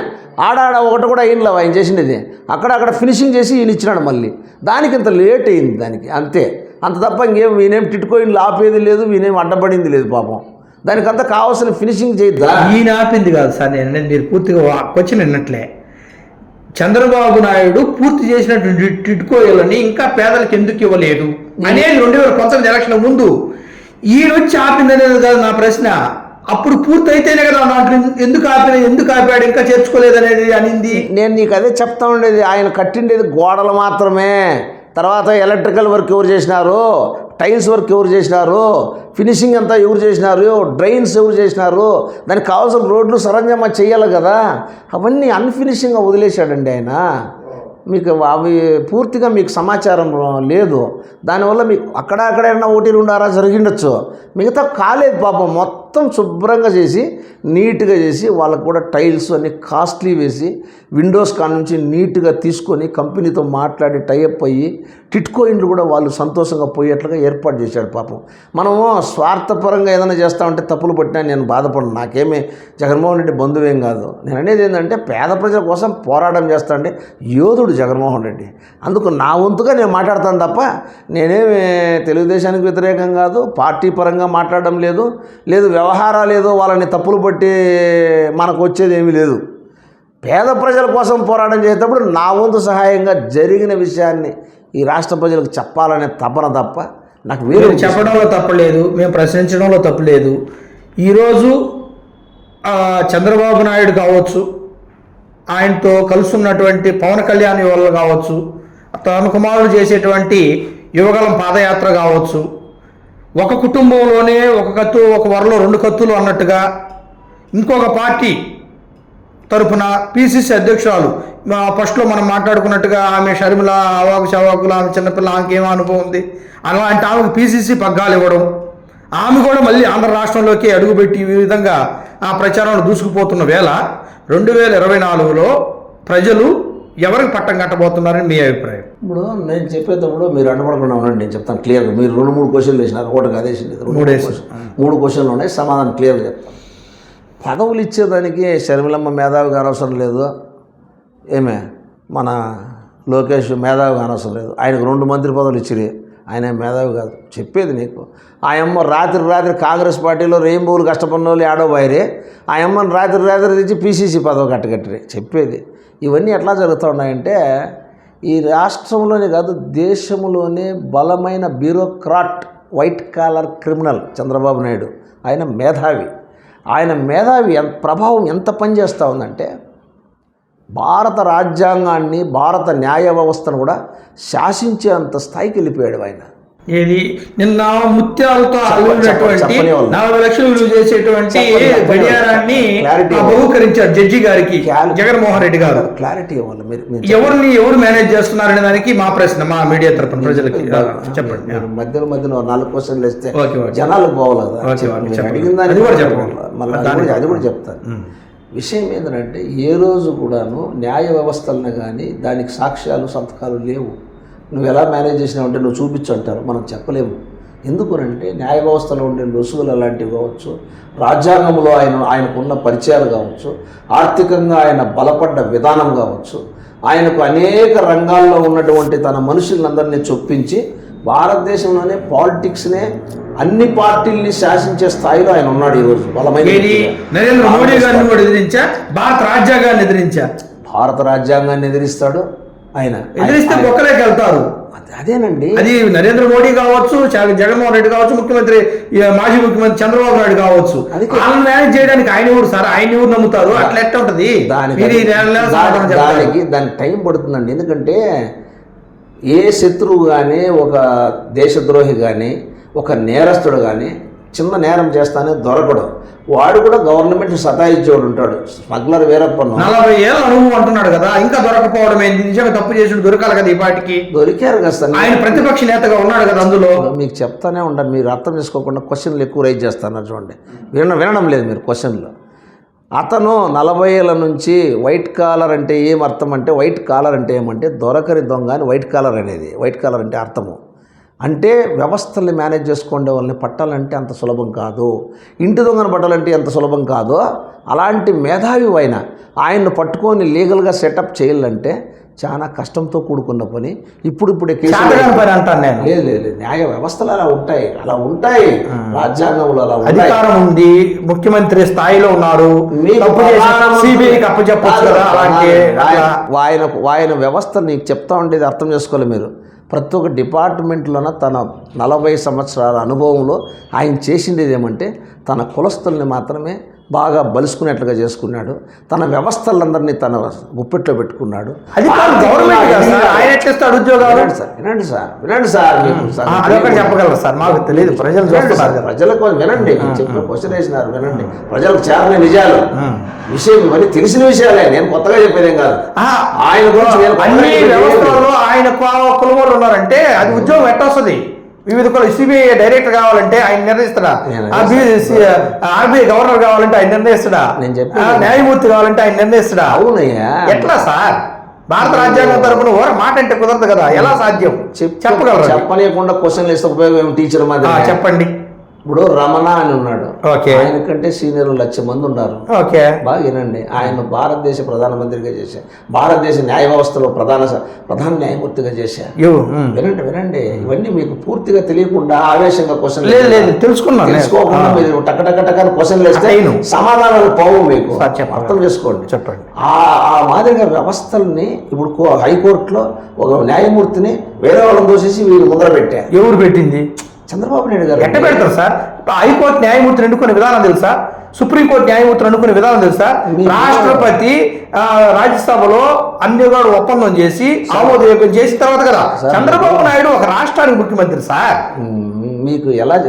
ఆడాడ ఒకటి కూడా అయినలేవు ఆయన చేసినది, అక్కడ ఫినిషింగ్ చేసి ఈయన ఇచ్చినాడు మళ్ళీ. దానికి ఇంత లేట్ అయింది దానికి, అంతే. అంత తప్ప ఇంకేం ఈయనేం టిట్కో ఇల్లు ఆపేది లేదు, ఈయనేం అడ్డపడింది లేదు పాపం. దానికంతా కావాల్సిన ఫినిషింగ్ చేద్దా. ఈయన ఆపింది కాదు సార్, నేను మీరు పూర్తిగా క్వశ్చన్ విన్నట్లే. చంద్రబాబు నాయుడు పూర్తి చేసినటువంటి టిట్కో ఇళ్ళని ఇంకా పేదలకు ఎందుకు ఇవ్వలేదు అనేది 2019 ఎలక్షన్ ముందు ఈయన వచ్చి ఆపింది అనేది కాదు నా ప్రశ్న. అప్పుడు పూర్తి అయితేనే కదా ఎందుకు ఆపాడు ఇంకా చేర్చుకోలేదు అనేది అనింది. నేను నీకు అదే చెప్తా ఉండేది, ఆయన కట్టిండేది గోడలు మాత్రమే. తర్వాత ఎలక్ట్రికల్ వర్క్ ఎవరు చేసినారు, టైల్స్ వర్క్ ఎవరు చేసినారు, ఫినిషింగ్ అంతా ఎవరు చేసినారు, డ్రైన్స్ ఎవరు చేసినారు, దానికి కావాల్సిన రోడ్లు సరంజామా చేయాలి కదా. అవన్నీ అన్ఫినిషింగ్గా వదిలేశాడండి ఆయన. మీకు అవి పూర్తిగా మీకు సమాచారం లేదు. దానివల్ల మీకు అక్కడైనా 1-2 జరిగిండొచ్చు, మిగతా కాలేదు పాపం. మొత్తం శుభ్రంగా చేసి నీట్గా చేసి వాళ్ళకు కూడా టైల్స్ అన్ని కాస్ట్లీ వేసి విండోస్ కాడ నుంచి నీట్గా తీసుకొని కంపెనీతో మాట్లాడి టైఅప్ అయ్యి టిట్కో ఇండ్లు కూడా వాళ్ళు సంతోషంగా పోయేట్లుగా ఏర్పాటు చేశాడు పాపం. మనము స్వార్థపరంగా ఏదైనా చేస్తామంటే తప్పులు పట్టినా నేను బాధపడను, నాకేమీ జగన్మోహన్ రెడ్డి బంధువేం కాదు. నేను అనేది ఏంటంటే పేద ప్రజల కోసం పోరాటం చేస్తాంటే యోధుడు జగన్మోహన్ రెడ్డి. అందుకు నా వంతుగా నేను మాట్లాడతాను తప్ప నేనేమి తెలుగుదేశానికి వ్యతిరేకం కాదు, పార్టీ పరంగా మాట్లాడడం లేదు, వ్యవహారాలు ఏదో వాళ్ళని తప్పులు పట్టి మనకు వచ్చేది ఏమీ లేదు. పేద ప్రజల కోసం పోరాటం చేసేటప్పుడు నా వంతు సహాయంగా జరిగిన విషయాన్ని ఈ రాష్ట్ర ప్రజలకు చెప్పాలనే తపన తప్ప నాకు వేరే చెప్పడంలో తప్పలేదు, మేము ప్రశ్నించడంలో తప్పలేదు. ఈరోజు చంద్రబాబు నాయుడు కావచ్చు, ఆయనతో కలుసున్నటువంటి పవన్ కళ్యాణ్ వాళ్ళు కావచ్చు, తన కుమారుడు చేసేటువంటి యువగలం పాదయాత్ర కావచ్చు, ఒక కుటుంబంలోనే ఒక కత్తు ఒక వరలో 2 కత్తులు అన్నట్టుగా ఇంకొక పార్టీ తరఫున పిసిసి అధ్యక్షురాలు ఫస్ట్లో మనం మాట్లాడుకున్నట్టుగా ఆమె షర్మిల అవాకు చవాకులు, ఆమె చిన్నపిల్ల, ఆమెకేమో అనుభవం ఉంది, అలాంటి ఆమెకు పిసిసి పగ్గాలు ఇవ్వడం, ఆమె కూడా మళ్ళీ ఆంధ్ర రాష్ట్రంలోకి అడుగుపెట్టి ఈ విధంగా ఆ ప్రచారంలో దూసుకుపోతున్న వేళ 2024లో ప్రజలు ఎవరికి పట్టం కట్టబోతున్నారని మీ అభిప్రాయం? ఇప్పుడు నేను చెప్పేటప్పుడు మీరు అడ్డపడకుండా ఉండండి, నేను చెప్తాను క్లియర్గా. మీరు 2-3 క్వశ్చన్లు వేసినారు, ఒకటి అదేసింది, 3 క్వశ్చన్లు ఉన్నాయి, సమాధానం క్లియర్గా చెప్తాను. పదవులు ఇచ్చేదానికి షర్మిలమ్మ మేధావి కానవసరం లేదు, ఏమే మన లోకేష్ మేధావి కానవసరం లేదు. ఆయనకు 2 మంత్రి పదవులు ఇచ్చిరి, ఆయన మేధావి కాదు. చెప్పేది నీకు, ఆయమ్మ రాత్రి కాంగ్రెస్ పార్టీలో రెయిన్బోలు కష్టపడిన వాళ్ళు ఏడో బయరే, ఆయమ్మని రాత్రి తెచ్చి పిసిసి పదవి కట్టకట్టరి. చెప్పేది ఇవన్నీ ఎట్లా జరుగుతూ ఉన్నాయంటే ఈ రాష్ట్రంలోనే కాదు దేశంలోనే బలమైన bureaucrat, white collar criminal Chandrababu Naidu. ఆయన మేధావి ప్రభావం ఎంత పనిచేస్తూ ఉందంటే భారత రాజ్యాంగాన్ని, భారత న్యాయ వ్యవస్థను కూడా శాసించే అంత స్థాయికి వెళ్ళిపోయాడు ఆయన. ఏది నిన్న ముత్యాలతో అల్లున్నటువంటి 40 లక్షలు విలువ చేసేటువంటి గడియారాన్ని బహుకరించారు జడ్జి గారికి జగన్మోహన్ రెడ్డి గారు. క్లారిటీ ఇవ్వాలి మీరు, ఎవరు మేనేజ్ చేస్తున్నారనే దానికి మా ప్రశ్న, మా మీడియా తరపున ప్రజలకి చెప్పండి. మధ్యలో 4 క్వశ్చన్లు వేస్తే జనాలకు పోవాలి కదా, అడిగిన దాన్ని మళ్ళీ అది కూడా చెప్తాను. విషయం ఏంటంటే ఏ రోజు కూడాను న్యాయ వ్యవస్థలను కానీ దానికి సాక్ష్యాలు సంతకాలు లేవు. నువ్వు ఎలా మేనేజ్ చేసినావు అంటే నువ్వు చూపించు అంటారు, మనం చెప్పలేము. ఎందుకనంటే న్యాయ వ్యవస్థలో ఉండే లొసుగులు అలాంటివి కావచ్చు, రాజ్యాంగంలో ఆయనకున్న పరిచయాలు కావచ్చు, ఆర్థికంగా ఆయన బలపడ్డ విధానం కావచ్చు, ఆయనకు అనేక రంగాల్లో ఉన్నటువంటి తన మనుషులందరినీ చొప్పించి భారతదేశంలోనే పాలిటిక్స్నే అన్ని పార్టీల్ని శాసించే స్థాయిలో ఆయన ఉన్నాడు ఈరోజు. బలమైన నరేంద్ర మోడీ గారిని కూడా ఎదిరించా, భారత రాజ్యాంగాన్ని ఎదిరిస్తాడు. ఆయన ఎదిరిస్తే బొక్కలేకి వెళ్తారు. అదేనండి. అది నరేంద్ర మోడీ కావచ్చు, జగన్మోహన్ రెడ్డి కావచ్చు, ముఖ్యమంత్రి మాజీ ముఖ్యమంత్రి చంద్రబాబు నాయుడు కావచ్చు. వాళ్ళని మేనేజ్ చేయడానికి ఆయన ఎవరు సార్? ఆయన ఎవరు నమ్ముతారు? అట్లా ఎట్లా ఉంటది? దానికి టైం పడుతుందండి. ఎందుకంటే ఏ శత్రువు కానీ, ఒక దేశద్రోహి కానీ, ఒక నేరస్తుడు కానీ చిన్న నేరం చేస్తానే దొరకడు. వాడు కూడా గవర్నమెంట్ సతాయించేవాడు ఉంటాడు. స్మగ్లర్ వీరప్పను 40 ఏళ్ళ అనుభవం అంటున్నాడు కదా, ఇంకా దొరకపోవడం ఏంటి? నిజంగా తప్పు చేసి దొరకాలి కదా. ఈ పాటికి దొరికారు కదా సార్. ఆయన ప్రతిపక్ష నేతగా ఉన్నాడు కదా. అందులో మీకు చెప్తానే ఉంటాను, మీరు అర్థం చేసుకోకుండా క్వశ్చన్లు ఎక్కువ రైజ్ చేస్తున్నారు. చూడండి, వినడం లేదు మీరు క్వశ్చన్లు. అతను 40 ఏళ్ళ నుంచి వైట్ కాలర్ అంటే ఏం అర్థం అంటే, వైట్ కాలర్ అంటే ఏమంటే దొరకరి దొంగ అని వైట్ కాలర్ అనేది. వైట్ కాలర్ అంటే అర్థము అంటే వ్యవస్థల్ని మేనేజ్ చేసుకునే వాళ్ళని పట్టాలంటే అంత సులభం కాదు. ఇంటి దొంగను పట్టాలంటే ఎంత సులభం కాదో అలాంటి మేధావి ఆయన్ని పట్టుకొని లీగల్గా సెటప్ చేయాలంటే చాలా కష్టంతో కూడుకున్న పని. ఇప్పుడే లేదు న్యాయ వ్యవస్థలు అలా ఉంటాయి, రాజ్యాంగంలో అలా అధికారం ఉంది, ముఖ్యమంత్రి స్థాయిలో ఉన్నారు, ఆయన వ్యవస్థ నీకు చెప్తా ఉండేది అర్థం చేసుకోవాలి మీరు. ప్రతి ఒక్క డిపార్ట్మెంట్లోన తన 40 సంవత్సరాల అనుభవంలో ఆయన చేసిండేది ఏమంటే తన కులస్తుల్ని మాత్రమే బాగా బలుసుకునేట్లుగా చేసుకున్నాడు. తన వ్యవస్థలందరినీ తన గుప్పెట్లో పెట్టుకున్నాడు. వినండి సార్ చెప్పగలరు సార్, మాకు తెలియదు. ప్రజలకు వినండి, చెప్పిన క్వశ్చన్ వేసినారు వినండి. ప్రజలకు చేరని నిజాలు విషయం ఇవన్నీ తెలిసిన విషయాలే, నేను కొత్తగా చెప్పేదేం కాదు. ఆయన వ్యవస్థలో ఆయన కులవాళ్ళు ఉన్నారంటే అది ఉద్యోగం ఎట్టొస్తుంది. వివిధ సిబిఐ డైరెక్టర్ కావాలంటే ఆయన నిర్ణయిస్తాడా? ఆర్బీఐ గవర్నర్ కావాలంటే ఆయన నిర్ణయిస్తాడా? నేను చెప్పి న్యాయమూర్తి కావాలంటే ఆయన నిర్ణయిస్తాడా? అవునయ్యా. ఎట్లా సార్? భారత రాజ్యాంగం తరపున మాట అంటే కుదరదు కదా, ఎలా సాధ్యం? చెప్పగలరు? చెప్పలేకుండా క్వశ్చన్లు ఇస్తే ఉపయోగం టీచర్ మాదిరి. చెప్పండి. ఇప్పుడు రమణ అని ఉన్నాడు, ఆయన కంటే సీనియర్ 1,00,000 మంది ఉన్నారు. బాగా వినండి. ఆయన భారతదేశ ప్రధానమంత్రిగా చేశారు, భారతదేశ న్యాయ వ్యవస్థలో ప్రధాన న్యాయమూర్తిగా చేశారు. వినండి ఇవన్నీ మీకు పూర్తిగా తెలియకుండా ఆవేశంగా క్వశ్చన్ తెలుసుకోకుండా మీరు టక్క క్వశ్చన్లు వేస్తే సమాధానాలు పోవు. మీకు అర్థం చేసుకోండి, చెప్పండి. ఆ మాదిరిగా వ్యవస్థల్ని ఇప్పుడు హైకోర్టులో ఒక న్యాయమూర్తిని వేరే వాళ్ళని దోసేసి వీళ్ళు ముందర పెట్టారు. ఎవరు పెట్టింది? చంద్రబాబు నాయుడు గారు. ఎట్ట పెడతారు సార్? హైకోర్టు న్యాయమూర్తిని ఎన్నుకునే విధానం తెలుసా? సుప్రీంకోర్టు న్యాయమూర్తిని ఎన్నుకునే విధానం తెలుసా? రాష్ట్రపతి రాజ్యసభలో అన్ని కూడా ఒప్పందం చేసి ఆమోదయోగ్యం చేసిన తర్వాత కదా చంద్రబాబు నాయుడు ఒక రాష్ట్రానికి ముఖ్యమంత్రి సార్.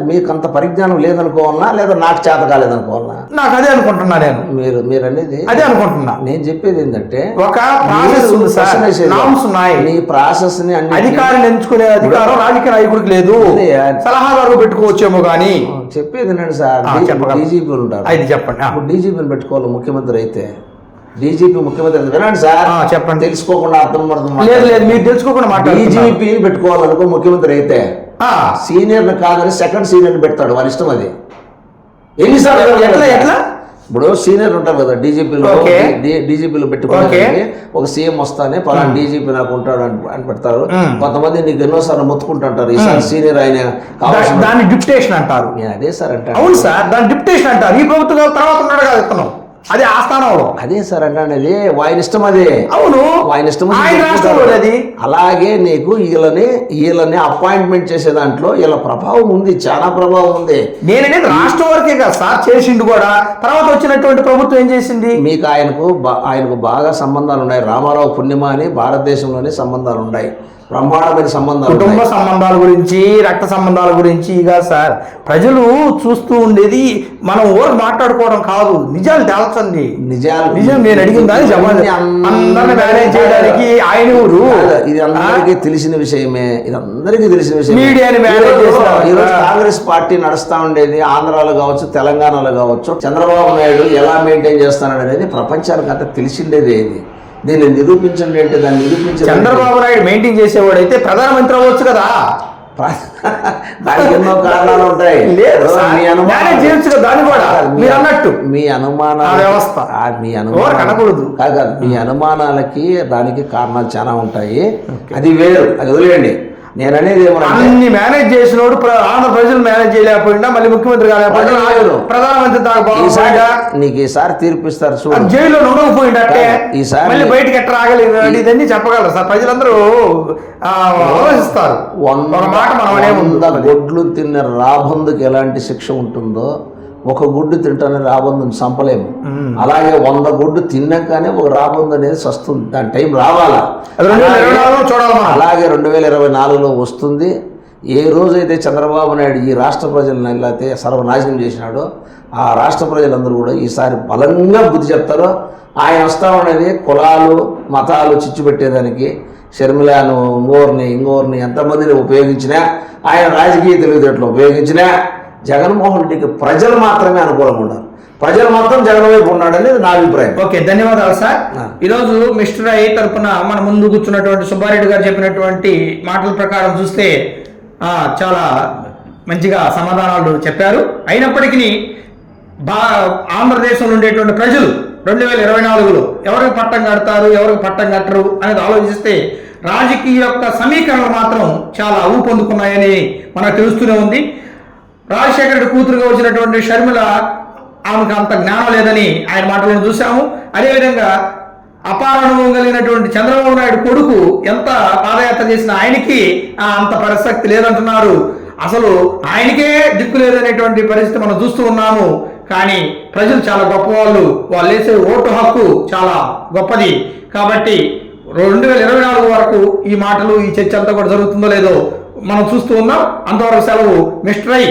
మీకు అంత పరిజ్ఞానం లేదనుకోవాలన్నా లేదా నాకు చేత కాలేదనుకోవాలన్నా? నాకు అదే అనుకుంటున్నా. నేను మీరు అనేది అదే అనుకుంటున్నా. నేను చెప్పేది ఏంటంటే ఒక ప్రాసెస్ ఉంది సార్, నామ్స్ ఉన్నాయి. నీ ప్రాసెస్ ని అధికారిని ఎంచుకునే అధికారం రాజకీయ నాయకుడికి లేదు. సలహాదారు పెట్టుకోవచ్చేమో కానీ చెప్పేది ఏంటంటే సార్, డీజీపీలు ఉంటారు. అది చెప్పండి. అప్పుడు డీజీపీని పెట్టుకోవాలి ముఖ్యమంత్రి అయితే. డీజీపీ ముఖ్యమంత్రి వినండి సార్, చెప్పండి. తెలుసుకోకుండా అర్థం లేదు మీరు తెలుసుకోకుండా డీజీపీని పెట్టుకోవాలనుకో ముఖ్యమంత్రి అయితే సీనియర్ని కాదని సెకండ్ సీనియర్ని పెడతాడు, వాళ్ళ ఇష్టం అది. ఎన్నిసార్లు ఎట్లా ఇప్పుడు సీనియర్ ఉంటారు కదా డీజీపీలో పెట్టుకోవాలి. ఒక సీఎం వస్తానే పలానా డీజీపీ నాకు ఉంటాడు అని పెడతారు. కొంతమంది నీకు ఎన్నోసార్లు మొత్తుకుంటుంటారు ఈసారి సీనియర్ ఆయన కావాల్సిన దాన్ని డిప్యుటేషన్ అంటారు. అదే సార్ అంటారు. అవును సార్, దాన్ని డిప్యుటేషన్ అంటారు. ఈ ప్రభుత్వం తర్వాత ఉన్నాడు కదా ఇస్తున్నాం, అదే ఆస్థానంలో. అదే సార్ అంటే ఆయన ఇష్టం. అదే అవును, ఆయన ఇష్టం. అలాగే నీకు వీళ్ళని అపాయింట్మెంట్ చేసే దాంట్లో వీళ్ళ ప్రభావం ఉంది, చాలా ప్రభావం ఉంది. నేననేది రాష్ట్రం వరకే కదా సార్ చేసిండు కూడా. తర్వాత వచ్చినటువంటి ప్రభుత్వం ఏం చేసింది? మీకు ఆయనకు బాగా సంబంధాలు ఉన్నాయి. రామారావు పుణ్యమా అని భారతదేశంలోనే సంబంధాలు ఉన్నాయి, బ్రహ్మాండమైన సంబంధాలు. కుటుంబ సంబంధాల గురించి, రక్త సంబంధాల గురించి ఇక సార్ ప్రజలు చూస్తూ ఉండేది మనం ఊరికి మాట్లాడుకోవడం కాదు, నిజాలు తేల్చండి. నిజం నేను అడిగిన దాన్ని అందరిని మేనేజ్ చేయడానికి ఆయన ఊరు. ఇది అందరికీ తెలిసిన విషయమే, ఇది అందరికీ తెలిసిన విషయం. మీడియాని మేనేజ్ చేసిన ఈరోజు కాంగ్రెస్ పార్టీ నడుస్తా ఉండేది ఆంధ్రాలో కావచ్చు, తెలంగాణలో కావచ్చు. చంద్రబాబు నాయుడు ఎలా మెయింటైన్ చేస్తాననేది ప్రపంచానికి అంతా తెలిసిండేది. ఇది దీన్ని నిరూపించండి అంటే దాన్ని నిరూపించండి. చంద్రబాబు నాయుడు మెయింటైన్ చేసేవాడు అయితే ప్రధానమంత్రి అవ్వచ్చు కదా. దానికి ఎన్నో కారణాలు ఉంటాయి. మీ అనుమానాలు వ్యవస్థ మీ అనుమానాలు కాదు, మీ అనుమానాలకి దానికి కారణాలు చాలా ఉంటాయి. అది వేరు, అది వదిలేయండి. నేను అనేది ఏమనంటే అన్ని మేనేజ్ చేసినోడు ఆంధ్ర ప్రజలు మేనేజ్ చేయలేకపోయినా మళ్ళీ ముఖ్యమంత్రి కాలేకపోయినా ప్రజలు ప్రధానమంత్రి దాకా ఈసారి నీకు ఈసారి తీర్పిస్తారు చూడు. జైల్లో ఉండకపోయిందంటే ఈసారి మళ్ళీ బయటకి ఎట్లా రాగలేదు ఇదన్నీ చెప్పగలరు సార్. ప్రజలందరూ ఆలోచిస్తారు. ఒక మాట మనం అనే ముందు 100 గుడ్లు తిన్న రాబందుకి ఎలాంటి శిక్ష ఉంటుందో, ఒక గుడ్డు తింటానే రాబందుని చంపలేము. అలాగే 100 గుడ్డు తిన్నాకనే ఒక రాబందు అనేది వస్తుంది. దాని టైం రావాలా. 2024 చూడాలి. అలాగే 2024లో వస్తుంది. ఏ రోజైతే చంద్రబాబు నాయుడు ఈ రాష్ట్ర ప్రజలను అయితే సర్వనాశనం చేసినాడో ఆ రాష్ట్ర ప్రజలందరూ కూడా ఈసారి బలంగా బుద్ధి చెప్తారో. ఆయన వస్తామనేది కులాలు మతాలు చిచ్చు పెట్టేదానికి షర్మిలాను ఇంగోర్ని ఎంతమందిని ఉపయోగించినా, ఆయన రాజకీయ తెలివితేటలు ఉపయోగించినా జగన్మోహన్ రెడ్డికి ప్రజలు మాత్రమే అనుకూలంగా ఉన్నారు. ప్రజలు మొత్తం జగన్ వైపు ఉన్నాడనేది నా అభిప్రాయం. ఓకే, ధన్యవాదాలు సార్. ఈరోజు మిస్టర్ ఐ తరఫున మన ముందు కూర్చున్నటువంటి సుబ్బారెడ్డి గారు చెప్పినటువంటి మాటల ప్రకారం చూస్తే చాలా మంచిగా సమాధానాలు చెప్పారు. అయినప్పటికీ ఆంధ్రదేశంలో ఉండేటువంటి ప్రజలు 2024లో ఎవరికి పట్టం కడతారు, ఎవరికి పట్టం కట్టరు అనేది ఆలోచిస్తే రాజకీయ యొక్క సమీకరణలు మాత్రం చాలా ఊపందుకున్నాయని మనకు తెలుస్తూనే ఉంది. రాజశేఖర రెడ్డి కూతురుగా వచ్చినటువంటి షర్మిల ఆమెకు అంత జ్ఞానం లేదని ఆయన మాటలను చూసాము. అదేవిధంగా అపార అనుభవం కలిగినటువంటి చంద్రబాబు నాయుడు కొడుకు ఎంత పాదయాత్ర చేసిన ఆయనకి అంత ప్రసక్తి లేదంటున్నారు. అసలు ఆయనకే దిక్కు లేదనేటువంటి పరిస్థితి మనం చూస్తూ ఉన్నాము. కానీ ప్రజలు చాలా గొప్పవాళ్ళు, వాళ్ళు వేసే ఓటు హక్కు చాలా గొప్పది. కాబట్టి 2024 వరకు ఈ మాటలు ఈ చర్చ అంతా కూడా జరుగుతుందో లేదో మనం చూస్తూ ఉన్నాం. అంతవరకు సెలవు. మిస్టర్ ఐ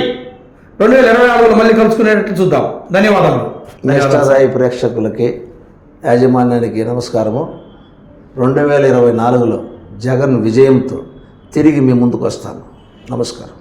2024లో మళ్ళీ కలుసుకునేటట్టు చూద్దాం. ధన్యవాదములు. మిస్టర్ సాయి ప్రేక్షకులకి యాజమాన్యానికి నమస్కారము. 2024లో జగన్ విజయంతో తిరిగి మీ ముందుకు వస్తాను. నమస్కారం.